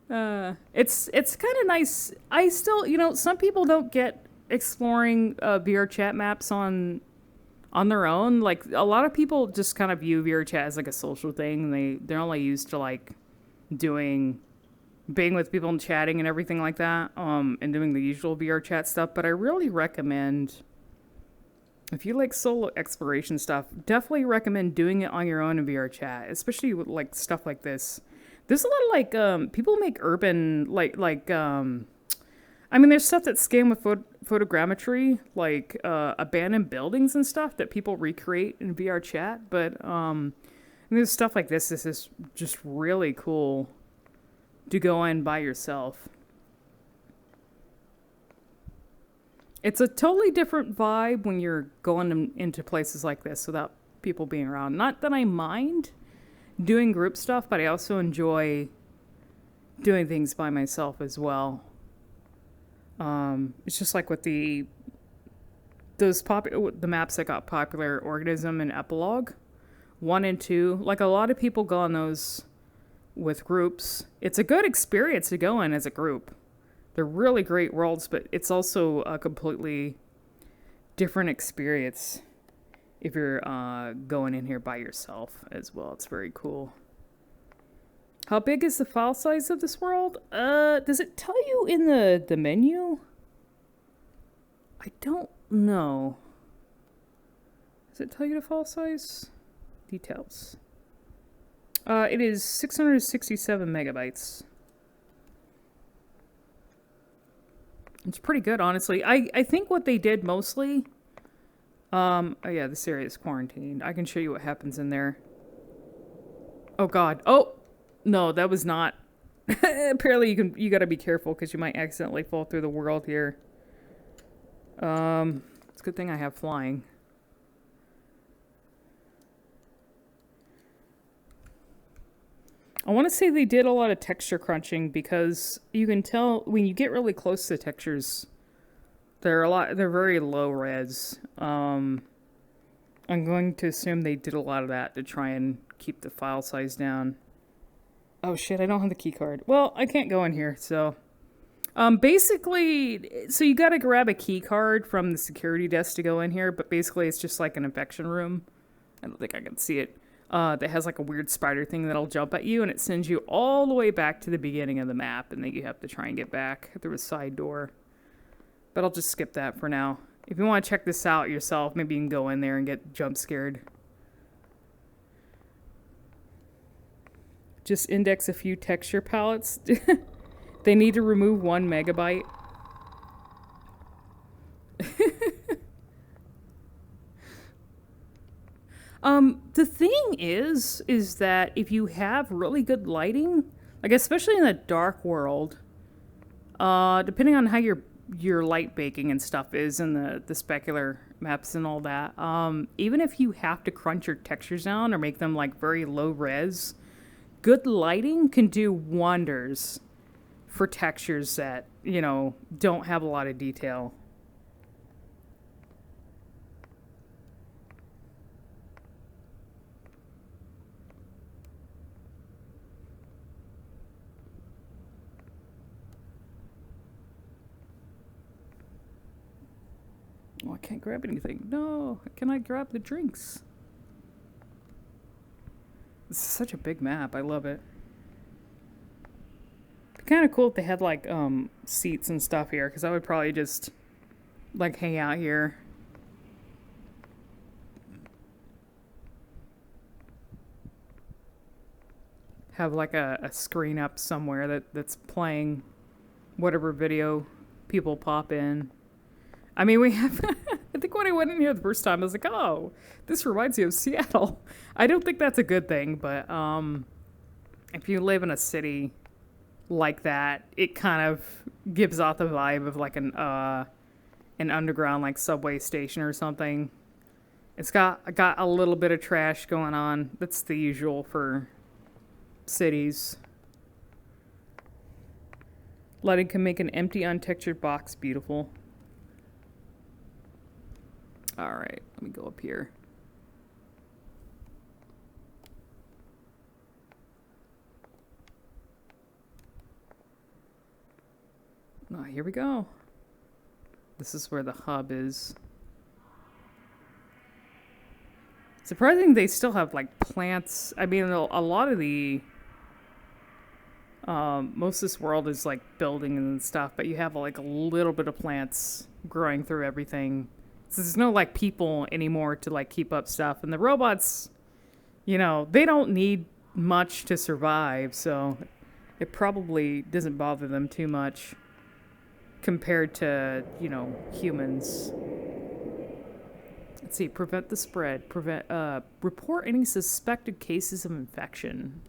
It's kind of nice. I still, some people don't get exploring VR chat maps on their own. Like a lot of people just kind of view VR chat as like a social thing. They're only used to like being with people and chatting and everything like that, and doing the usual VR chat stuff. But I really recommend, if you like solo exploration stuff, definitely recommend doing it on your own in VR chat, especially with like stuff like this. There's a lot of like people make urban I mean, there's stuff that's scanned with photogrammetry, like abandoned buildings and stuff that people recreate in VR chat. But there's stuff like this. This is just really cool to go in by yourself. It's a totally different vibe when you're going into places like this without people being around. Not that I mind doing group stuff, but I also enjoy doing things by myself as well. It's just like with the maps that got popular, Organism and Epilogue 1 and 2. Like a lot of people go on those with groups. It's a good experience to go in as a group. They're really great worlds, but it's also a completely different experience if you're going in here by yourself as well. It's very cool. How big is the file size of this world? Does it tell you in the menu? I don't know. Does it tell you the file size? Details. It is 667 megabytes. It's pretty good, honestly. I think what they did mostly... oh yeah, this area is quarantined. I can show you what happens in there. Oh god. Oh! No, that was not... Apparently you gotta be careful because you might accidentally fall through the world here. It's a good thing I have flying. I want to say they did a lot of texture crunching because you can tell when you get really close to the textures, they're very low res. I'm going to assume they did a lot of that to try and keep the file size down. Oh shit, I don't have the key card. Well, I can't go in here, so basically, so you got to grab a key card from the security desk to go in here, but basically it's just like an infection room. I don't think I can see it. That has like a weird spider thing that'll jump at you, and it sends you all the way back to the beginning of the map, and then you have to try and get back through a side door. But I'll just skip that for now. If you want to check this out yourself, maybe you can go in there and get jump scared. Just index a few texture palettes. They need to remove 1 megabyte. The thing is that if you have really good lighting, like especially in the dark world, depending on how your light baking and stuff is in the specular maps and all that, even if you have to crunch your textures down or make them like very low res, good lighting can do wonders for textures that, don't have a lot of detail. can't grab anything. No, can I grab the drinks? This is such a big map. I love it. It'd be kind of cool if they had like seats and stuff here, because I would probably just like hang out here. Have like a screen up somewhere that's playing whatever video people pop in. I mean, we have... I think when I went in here the first time, I was like, oh, this reminds me of Seattle. I don't think that's a good thing, but if you live in a city like that, it kind of gives off the vibe of like an underground like subway station or something. It's got a little bit of trash going on. That's the usual for cities. Lighting can make an empty, untextured box beautiful. Alright, let me go up here. Oh, here we go. This is where the hub is. Surprising they still have like plants. I mean, a lot of the most of this world is like building and stuff, but you have like a little bit of plants growing through everything. So there's no like people anymore to like keep up stuff, and the robots, you know, they don't need much to survive, so it probably doesn't bother them too much compared to, you know, humans. Let's see, prevent the spread, report any suspected cases of infection.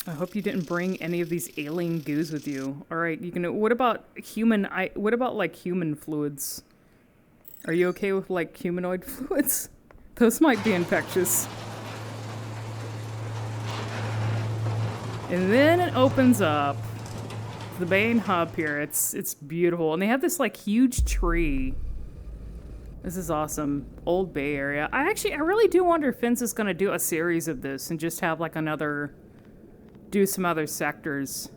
I hope you didn't bring any of these alien goos with you. All right, you can. What about human? What about like human fluids? Are you okay with like humanoid fluids? Those might be infectious. And then it opens up the main hub here. It's beautiful, and they have this like huge tree. This is awesome. Old Bay Area. I really do wonder if Vince is gonna do a series of this and just have like another. Do some other sectors.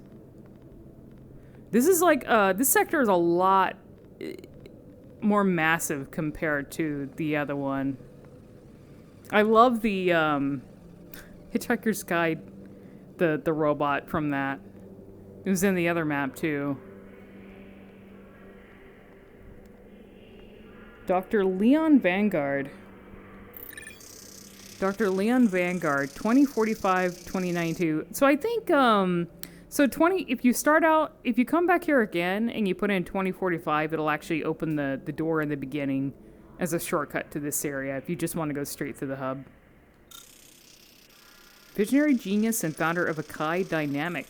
This is like, this sector is a lot more massive compared to the other one. I love the Hitchhiker's Guide, the robot from that. It was in the other map too. Dr. Leon Vanguard. Dr. Leon Vanguard, 2045-2092. So I think, if you start out, if you come back here again and you put in 2045, it'll actually open the door in the beginning as a shortcut to this area if you just want to go straight through the hub. Visionary genius and founder of Akai Dynamic.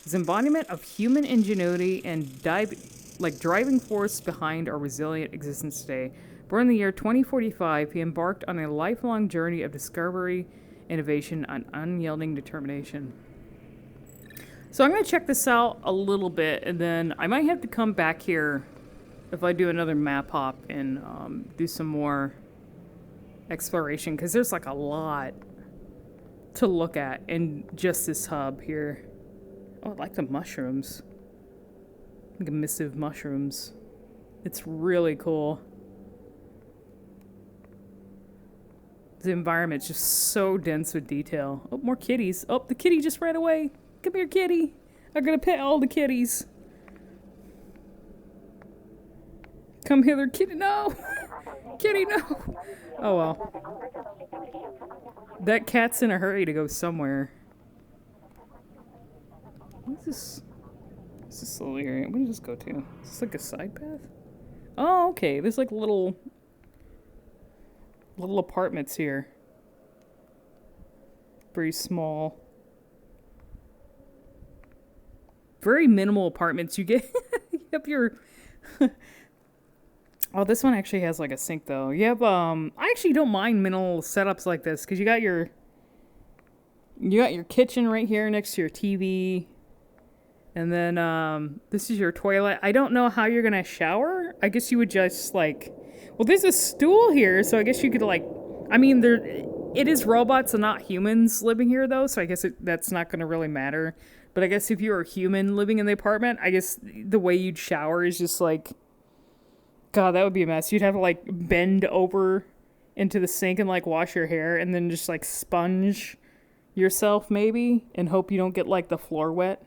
His embodiment of human ingenuity and driving force behind our resilient existence today. Born in the year 2045, he embarked on a lifelong journey of discovery, innovation, and unyielding determination. So I'm going to check this out a little bit, and then I might have to come back here if I do another map hop and do some more exploration, because there's like a lot to look at in just this hub here. Oh, I like the mushrooms. Like emissive mushrooms. It's really cool. The environment's just so dense with detail. Oh, more kitties. Oh, the kitty just ran away. Come here, kitty. I'm gonna pet all the kitties. Come hither, kitty. No! Kitty, no! Oh, well. That cat's in a hurry to go somewhere. What is this? What's this little area? Where did this go to? Is this like a side path? Oh, okay. There's like little apartments here. Very small. Very minimal apartments. You get you have your Oh, this one actually has like a sink though. You have I actually don't mind minimal setups like this because you got your kitchen right here next to your TV. And then this is your toilet. I don't know how you're gonna shower. I guess you would just like, well, there's a stool here, so I guess you could like, I mean, it is robots and not humans living here, though, so I guess that's not going to really matter. But I guess if you were a human living in the apartment, I guess the way you'd shower is just like, God, that would be a mess. You'd have to like bend over into the sink and like wash your hair and then just like sponge yourself maybe and hope you don't get like the floor wet.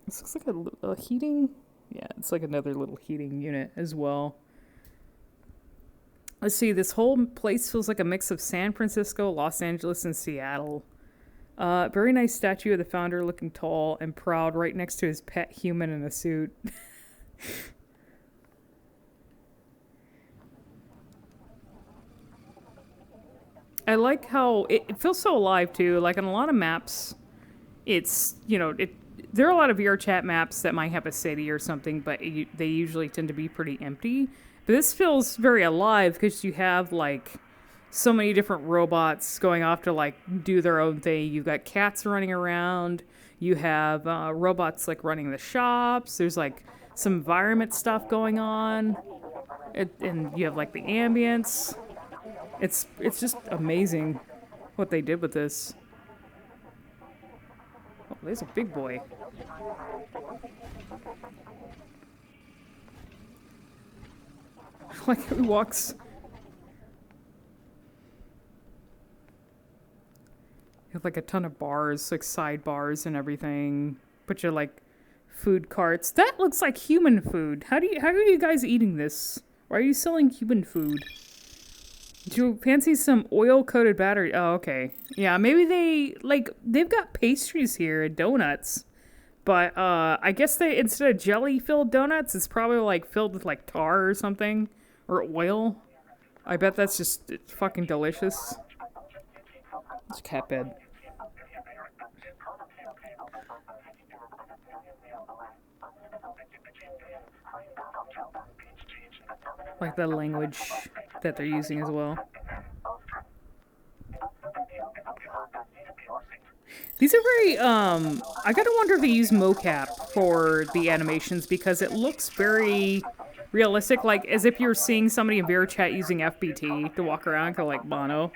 This looks like a heating. Yeah, it's like another little heating unit as well. Let's see, this whole place feels like a mix of San Francisco, Los Angeles, and Seattle. Very nice statue of the founder looking tall and proud right next to his pet human in a suit. I like how it feels so alive too. Like on a lot of maps, it's, you know, there are a lot of VR chat maps that might have a city or something, but they usually tend to be pretty empty. But this feels very alive because you have like so many different robots going off to like do their own thing. You've got cats running around. You have robots like running the shops. There's like some environment stuff going on. And you have like the ambience. It's just amazing what they did with this. Oh, there's a big boy. Like he walks. You have like a ton of bars, like side bars and everything. But you're like food carts. That looks like human food. How are you guys eating this? Why are you selling human food? Do you fancy some oil-coated battery? Oh, okay. Yeah, maybe they've got pastries here and donuts. But I guess they, instead of jelly-filled donuts, it's probably like filled with like tar or something. Or oil. I bet that's just fucking delicious. It's a cat bed. Like the language that they're using as well. These are very, I gotta wonder if they use mocap for the animations because it looks very realistic, like as if you're seeing somebody in VR chat using FBT to walk around, kind of like Mono.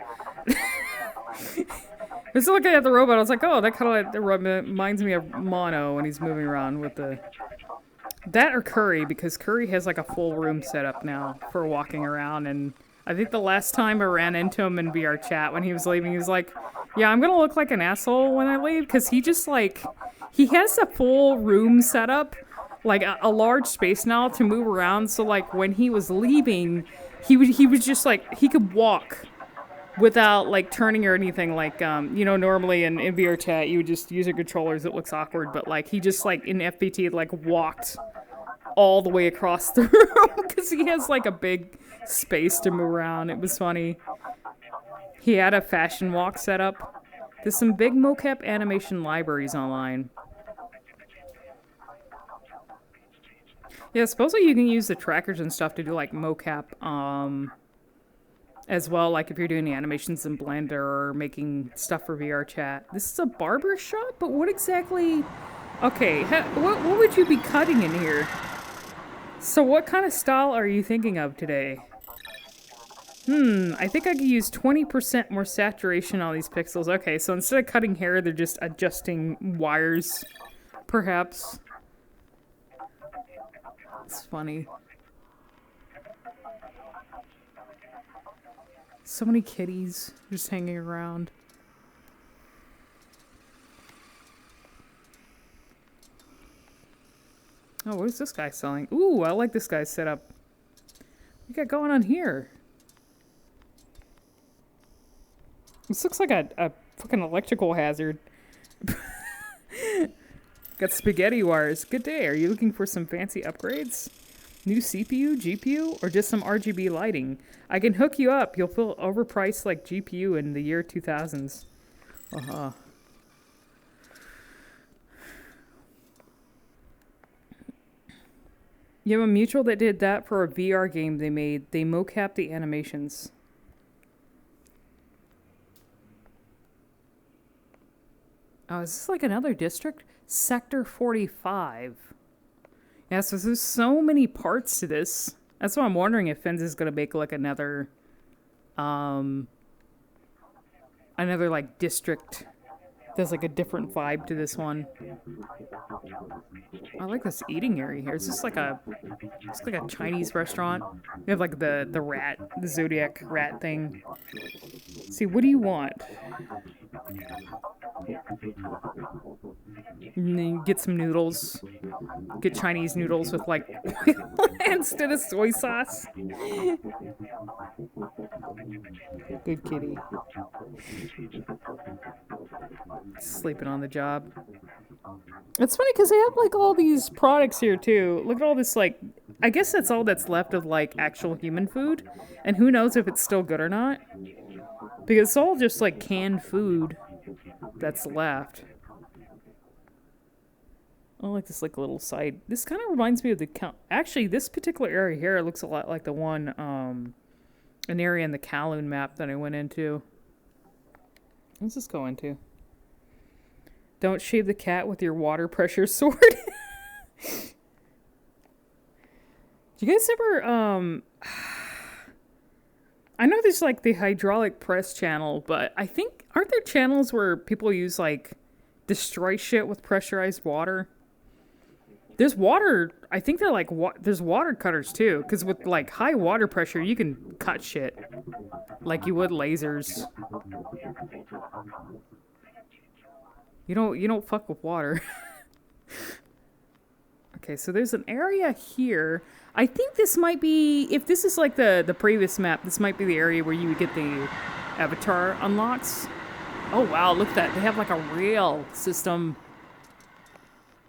I was looking at the robot, I was like, oh, that kind of like, reminds me of Mono when he's moving around with the... That or Curry, because Curry has like a full room set up now for walking around, and I think the last time I ran into him in VR chat when he was leaving, he was like, yeah, I'm gonna look like an asshole when I leave, because he just like, he has a full room set up, like a large space now to move around, so like when he was leaving, he was just like, he could walk without like turning or anything, like you know, normally in VR chat you would just use your controllers, it looks awkward, but like he just like in FBT like walked all the way across the room because he has like a big space to move around. It was funny. He had a fashion walk set up. There's some big mocap animation libraries online. Yeah, supposedly you can use the trackers and stuff to do like mocap as well, like if you're doing the animations in Blender or making stuff for VR chat. This is a barber shop, but what exactly... Okay, what would you be cutting in here? So what kind of style are you thinking of today? I think I could use 20% more saturation on these pixels. Okay, so instead of cutting hair, they're just adjusting wires, perhaps. It's funny. So many kitties just hanging around. Oh, what is this guy selling? Ooh, I like this guy's setup. What you got going on here? This looks like a fucking electrical hazard. Got spaghetti wires. Good day. Are you looking for some fancy upgrades? New CPU, GPU, or just some RGB lighting? I can hook you up. You'll feel overpriced like GPU in the year 2000s. Uh-huh. You have a mutual that did that for a VR game they made. They mocapped the animations. Oh, is this like another district? Sector 45. Yeah, so there's so many parts to this. That's why I'm wondering if Fins is gonna make like another like district. There's like a different vibe to this one. I like this eating area here. It's just like it's like a Chinese restaurant. We have like the rat, the zodiac rat thing. Let's see, what do you want? And then you get some noodles. Get Chinese noodles with like instead of soy sauce. Good kitty. Sleeping on the job. It's funny because they have like all these products here too. Look at all this like, I guess that's all that's left of like actual human food. And who knows if it's still good or not. Because it's all just like canned food that's left. I like this like little side. This kind of reminds me of the actually this particular area here looks a lot like the one an area in the Kowloon map that I went into. What's this go into? Don't shave the cat with your water pressure sword. Do you guys ever I know there's like the hydraulic press channel, but I think aren't there channels where people use like destroy shit with pressurized water? There's water, I think they're like, there's water cutters too, because with like high water pressure, you can cut shit like you would lasers. You don't fuck with water. Okay, so there's an area here. I think this might be, if this is like the previous map, this might be the area where you would get the avatar unlocks. Oh wow, look at that. They have like a rail system.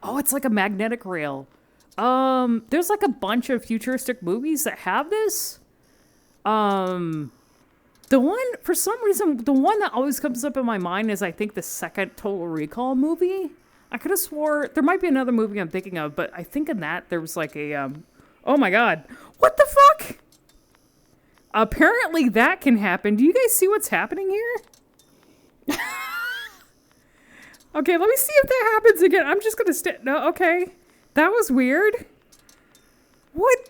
Oh, it's like a magnetic rail. There's like a bunch of futuristic movies that have this. The one, for some reason, the one that always comes up in my mind is I think the second Total Recall movie. I could have swore, there might be another movie I'm thinking of, but I think in that there was like a, oh my god. What the fuck? Apparently that can happen. Do you guys see what's happening here? Okay, let me see if that happens again. I'm just gonna no, okay. That was weird. What?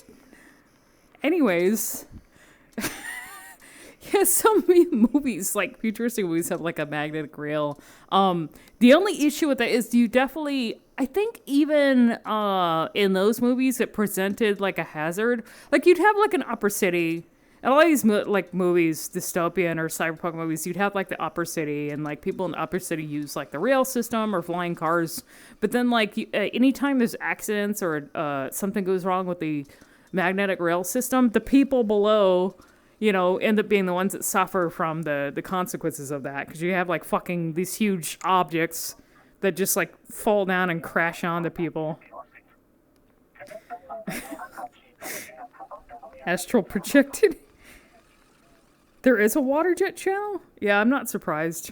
Anyways. Yeah, so many movies, like futuristic movies, have like a magnetic rail. The only issue with that is you definitely, I think even in those movies, it presented like a hazard. Like you'd have like an upper city. A lot of these like movies, dystopian or cyberpunk movies, you'd have like the upper city, and like people in the upper city use like the rail system or flying cars. But then like anytime there's accidents or something goes wrong with the magnetic rail system, the people below, you know, end up being the ones that suffer from the consequences of that, because you have like fucking these huge objects that just like fall down and crash onto people. Astral projected. There is a water jet channel? Yeah, I'm not surprised.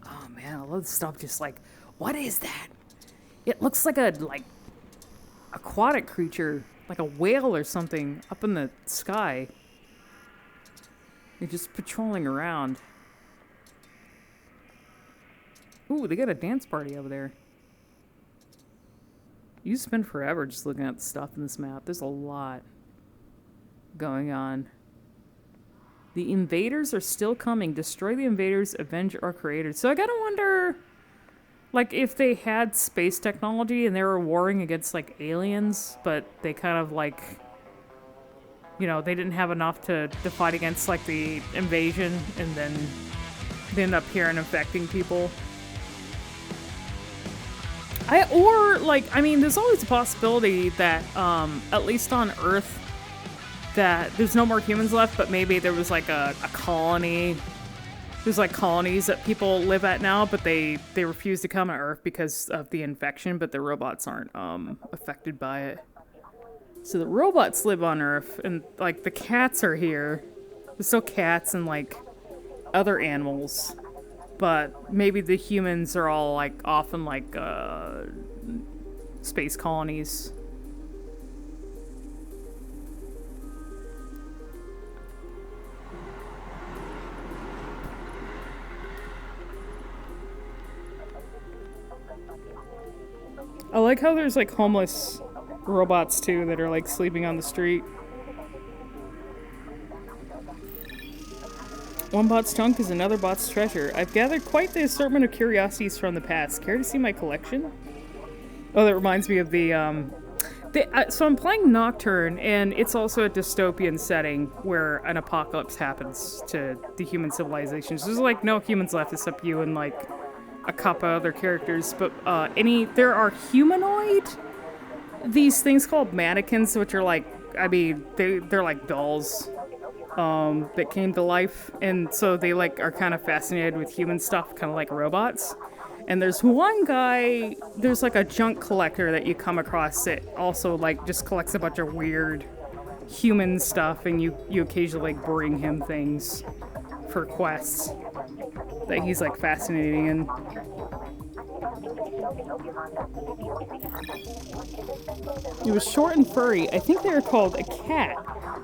Oh man, I love this stuff. Just like, what is that? It looks like a aquatic creature, like a whale or something up in the sky. You're just patrolling around. Ooh, they got a dance party over there. You spend forever just looking at the stuff in this map. There's a lot going on. The invaders are still coming. Destroy the invaders, avenge our creators. So I gotta wonder, like, if they had space technology and they were warring against, like, aliens, but they kind of, like, you know, they didn't have enough to fight against, like, the invasion, and then they end up here and infecting people. There's always a possibility that, at least on Earth, that there's no more humans left, but maybe there was, like, a colony. There's, like, colonies that people live at now, but they refuse to come to Earth because of the infection, but the robots aren't, affected by it. So the robots live on Earth, and, like, the cats are here. There's still cats and, like, other animals. But maybe the humans are all, like, off in, like, space colonies. like how there's like homeless robots too that are like sleeping on the street. One bot's trunk is another bot's treasure. I've gathered quite the assortment of curiosities from the past. Care to see my collection? Oh, that reminds me of so I'm playing Nocturne, and it's also a dystopian setting where an apocalypse happens to the human civilizations. There's like no humans left except you and like a couple other characters, but there are humanoid, these things called mannequins, which are like, I mean, they're like dolls that came to life, and so they like are kind of fascinated with human stuff, kind of like robots. And there's one guy, there's like a junk collector that you come across that also like just collects a bunch of weird human stuff, and you occasionally like bring him things for quests that he's like fascinating in. It was short and furry. I think they were called a cat.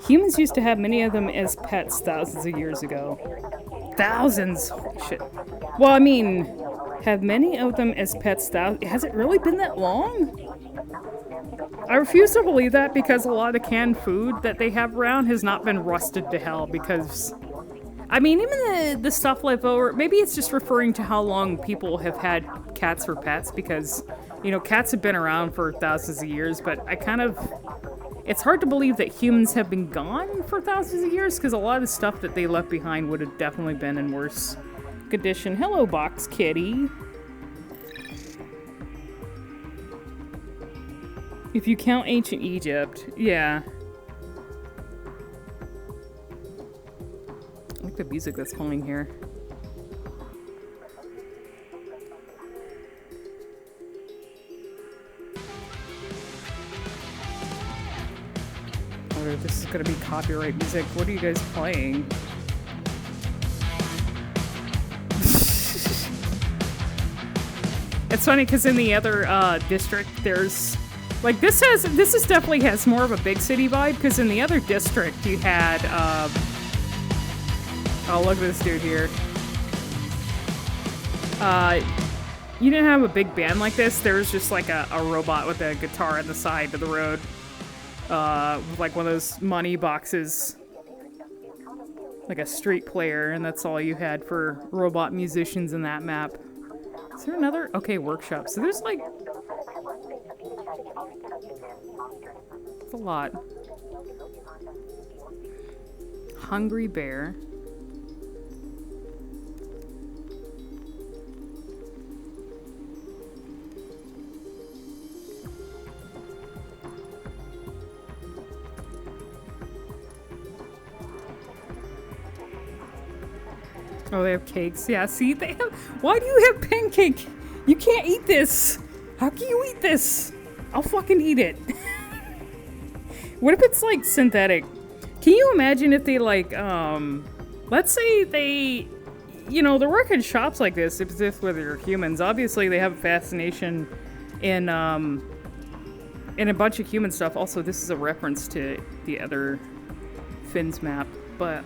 Humans used to have many of them as pets thousands of years ago. Thousands? Holy shit. Well, I mean, have many of them as pets has it really been that long? I refuse to believe that because a lot of the canned food that they have around has not been rusted to hell because... I mean, even the stuff left over, maybe it's just referring to how long people have had cats for pets because, you know, cats have been around for thousands of years, but it's hard to believe that humans have been gone for thousands of years because a lot of the stuff that they left behind would have definitely been in worse condition. Hello, box kitty. If you count ancient Egypt, yeah. I like the music that's playing here. Oh, this is gonna be copyright music. What are you guys playing? It's funny because in the other district, there's like this definitely has more of a big city vibe because in the other district you had. Oh, look at this dude here. You didn't have a big band like this. There was just like a robot with a guitar on the side of the road. With like one of those money boxes. Like a street player, and that's all you had for robot musicians in that map. Is there another? Okay, workshop. So there's like... It's a lot. Hungry bear. Oh, they have cakes. Yeah, see, they have... Why do you have pancake? You can't eat this. How can you eat this? I'll fucking eat it. What if it's, like, synthetic? Can you imagine if they, like, let's say they... You know, they're working shops like this, if they're humans. Obviously, they have a fascination in a bunch of human stuff. Also, this is a reference to the other Finn's map. But,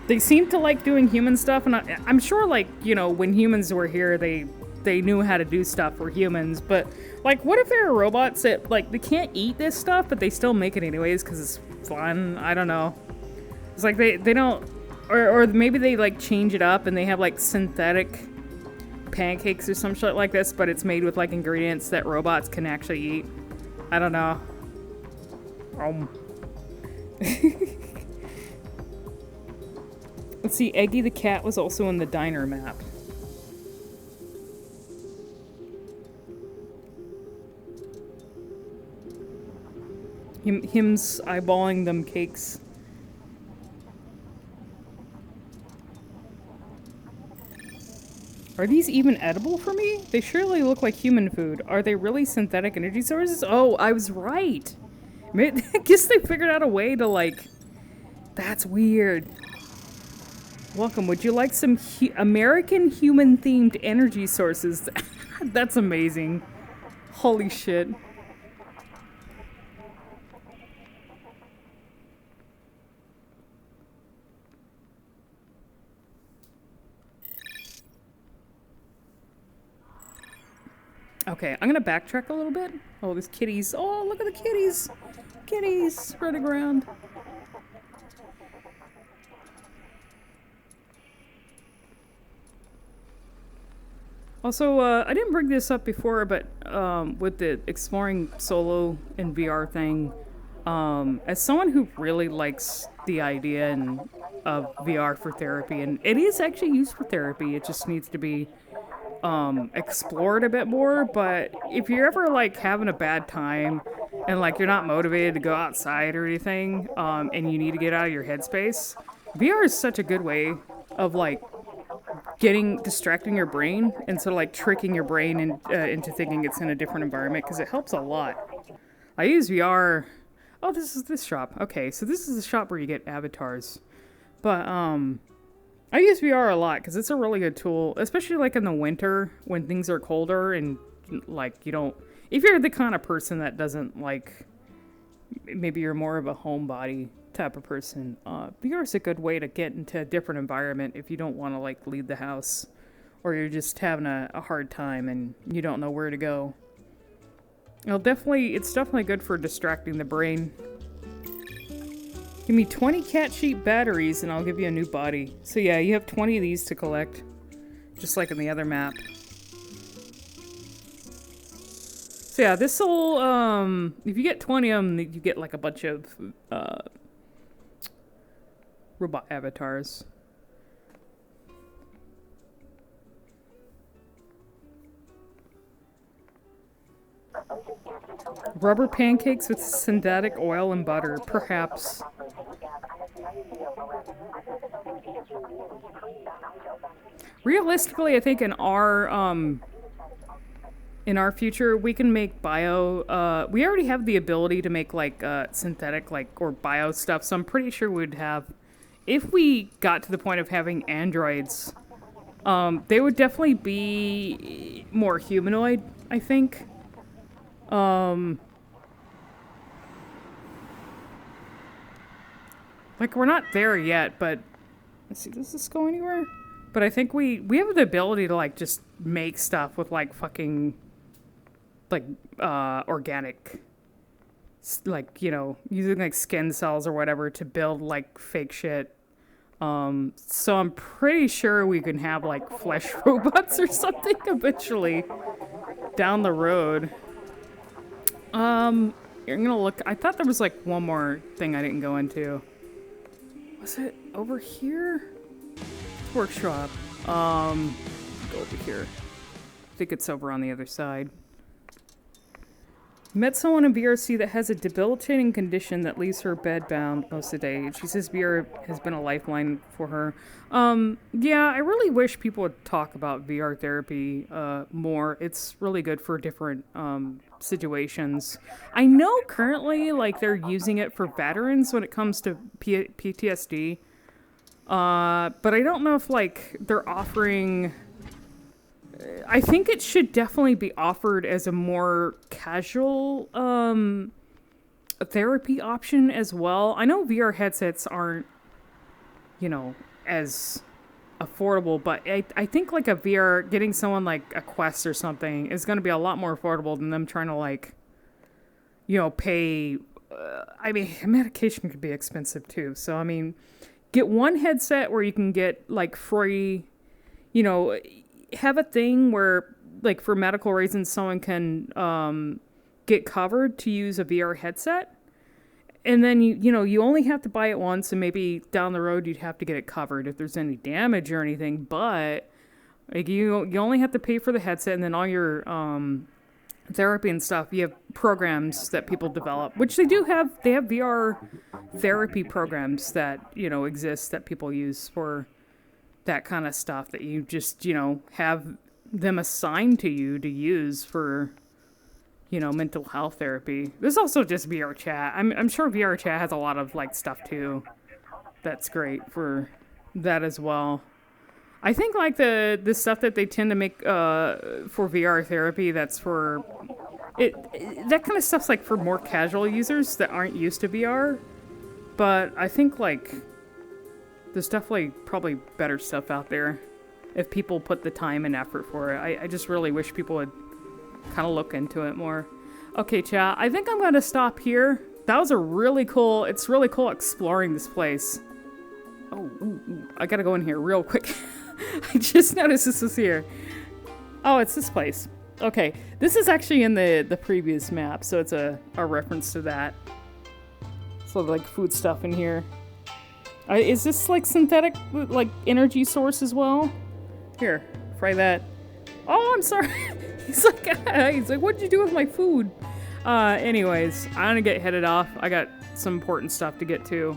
they seem to like doing human stuff, and I'm sure, like, you know, when humans were here, they knew how to do stuff for humans, but, like, what if there are robots that, like, they can't eat this stuff, but they still make it anyways, because it's fun? I don't know. It's like, they don't, or maybe they, like, change it up, and they have, like, synthetic pancakes or some shit like this, but it's made with, like, ingredients that robots can actually eat. I don't know. Let's see, Eggy the cat was also in the diner map. Him's eyeballing them cakes. Are these even edible for me? They surely look like human food. Are they really synthetic energy sources? Oh, I was right. I guess they figured out a way to, like... That's weird. Welcome. Would you like some American human-themed energy sources? That's amazing. Holy shit. Okay, Okay, I'm gonna backtrack a little bit. Oh, there's kitties. Oh, look at the kitties. Kitties running around. Also, I didn't bring this up before, but with the exploring solo and VR thing, as someone who really likes the idea of VR for therapy, and it is actually used for therapy, it just needs to be explored a bit more. But if you're ever like having a bad time and like you're not motivated to go outside or anything, and you need to get out of your headspace, VR is such a good way of like distracting your brain and sort of like tricking your brain into thinking it's in a different environment, because it helps a lot. I use VR. Oh, this is this shop. Okay, so this is the shop where you get avatars. But I use VR a lot because it's a really good tool, especially like in the winter when things are colder and like you don't. If you're the kind of person that doesn't like, maybe you're more of a homebody type of person, VR is a good way to get into a different environment if you don't want to like leave the house, or you're just having a hard time and you don't know where to go. It's definitely good for distracting the brain. Give me 20 cat sheet batteries and I'll give you a new body. So yeah, you have 20 of these to collect, just like in the other map. So yeah, this'll, if you get 20 of them, you get like a bunch of, robot avatars. Rubber pancakes with synthetic oil and butter, perhaps. Realistically, I think in our future, we can make bio, we already have the ability to make like synthetic like or bio stuff, so I'm pretty sure we'd have, if we got to the point of having androids, they would definitely be more humanoid, I think. Like, we're not there yet, but let's see, does this go anywhere? But I think we have the ability to like just make stuff with like fucking like organic, like, you know, using like skin cells or whatever to build like fake shit. So I'm pretty sure we can have like flesh robots or something eventually down the road. You're gonna look. I thought there was like one more thing I didn't go into. Was it over here? Workshop. Go over here. I think it's over on the other side. Met someone in BRC that has a debilitating condition that leaves her bedbound most of the day. She says VR has been a lifeline for her. Yeah, I really wish people would talk about VR therapy more. It's really good for different situations. I know currently, like, they're using it for veterans when it comes to PTSD. But I don't know if, like, they're offering... I think it should definitely be offered as a more casual therapy option as well. I know VR headsets aren't, you know, as affordable, but I think like a VR, getting someone like a Quest or something is going to be a lot more affordable than them trying to like, you know, pay. I mean, medication could be expensive too. So, I mean, get one headset where you can get like free, you know, have a thing where, like, for medical reasons, someone can get covered to use a VR headset, and then you know you only have to buy it once, and maybe down the road you'd have to get it covered if there's any damage or anything. But like you only have to pay for the headset, and then all your therapy and stuff. You have programs that people develop, which they do have. They have VR therapy programs that, you know, exist that people use for that kind of stuff, that you just, you know, have them assigned to you to use for, you know, mental health therapy. There's also just VR chat. I'm sure VR chat has a lot of like stuff too that's great for that as well. I think like the stuff that they tend to make for VR therapy, that's for it, that kind of stuff's like for more casual users that aren't used to VR. But I think like there's definitely probably better stuff out there if people put the time and effort for it. I just really wish people would kind of look into it more. Okay, chat, I think I'm going to stop here. That was a really cool, it's really cool exploring this place. Oh, I gotta go in here real quick. I just noticed this was here. Oh, it's this place. Okay, this is actually in the previous map, so it's a reference to that. So like food stuff in here. Is this like synthetic like energy source as well? Here, fry that. Oh, I'm sorry. He's like, what'd you do with my food? Anyways, I'm gonna get headed off. I got some important stuff to get to.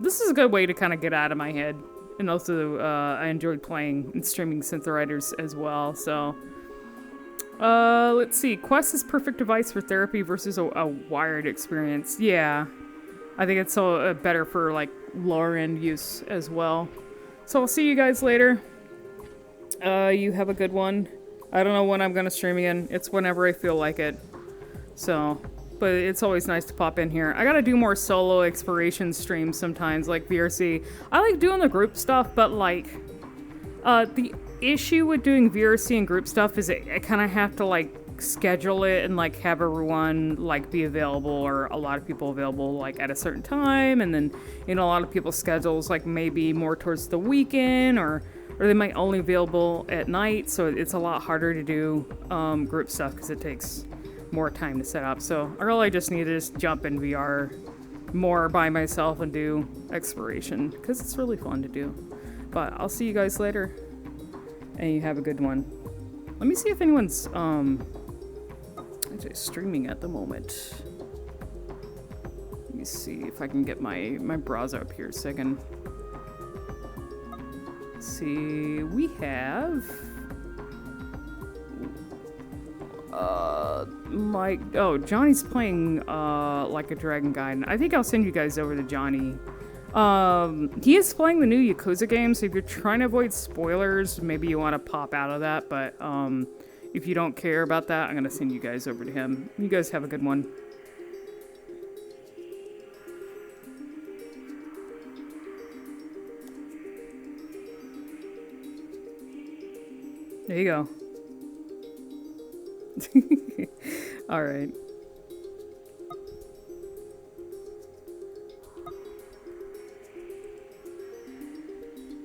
This is a good way to kind of get out of my head. And also, I enjoyed playing and streaming Synth Riders as well, so. Let's see. Quest is perfect device for therapy versus a wired experience. Yeah. I think it's better for, like, lower-end use as well. So I'll see you guys later. You have a good one. I don't know when I'm gonna stream again. It's whenever I feel like it. So, but it's always nice to pop in here. I gotta do more solo exploration streams sometimes, like VRC. I like doing the group stuff, but like, the issue with doing VRC and group stuff is I kind of have to like schedule it and like have everyone like be available, or a lot of people available like at a certain time, and then, you know, a lot of people's schedules like maybe more towards the weekend, or they might only available at night, so it's a lot harder to do group stuff because it takes more time to set up. So I really just need to just jump in VR more by myself and do exploration because it's really fun to do. But I'll see you guys later, and you have a good one. Let me see if anyone's actually streaming at the moment. Let me see if I can get my browser up here so I can see. We have Johnny's playing Like a Dragon Guide. I think I'll send you guys over to Johnny. He is playing the new Yakuza game, so if you're trying to avoid spoilers, maybe you want to pop out of that, but if you don't care about that, I'm gonna send you guys over to him. You guys have a good one. There you go. All right.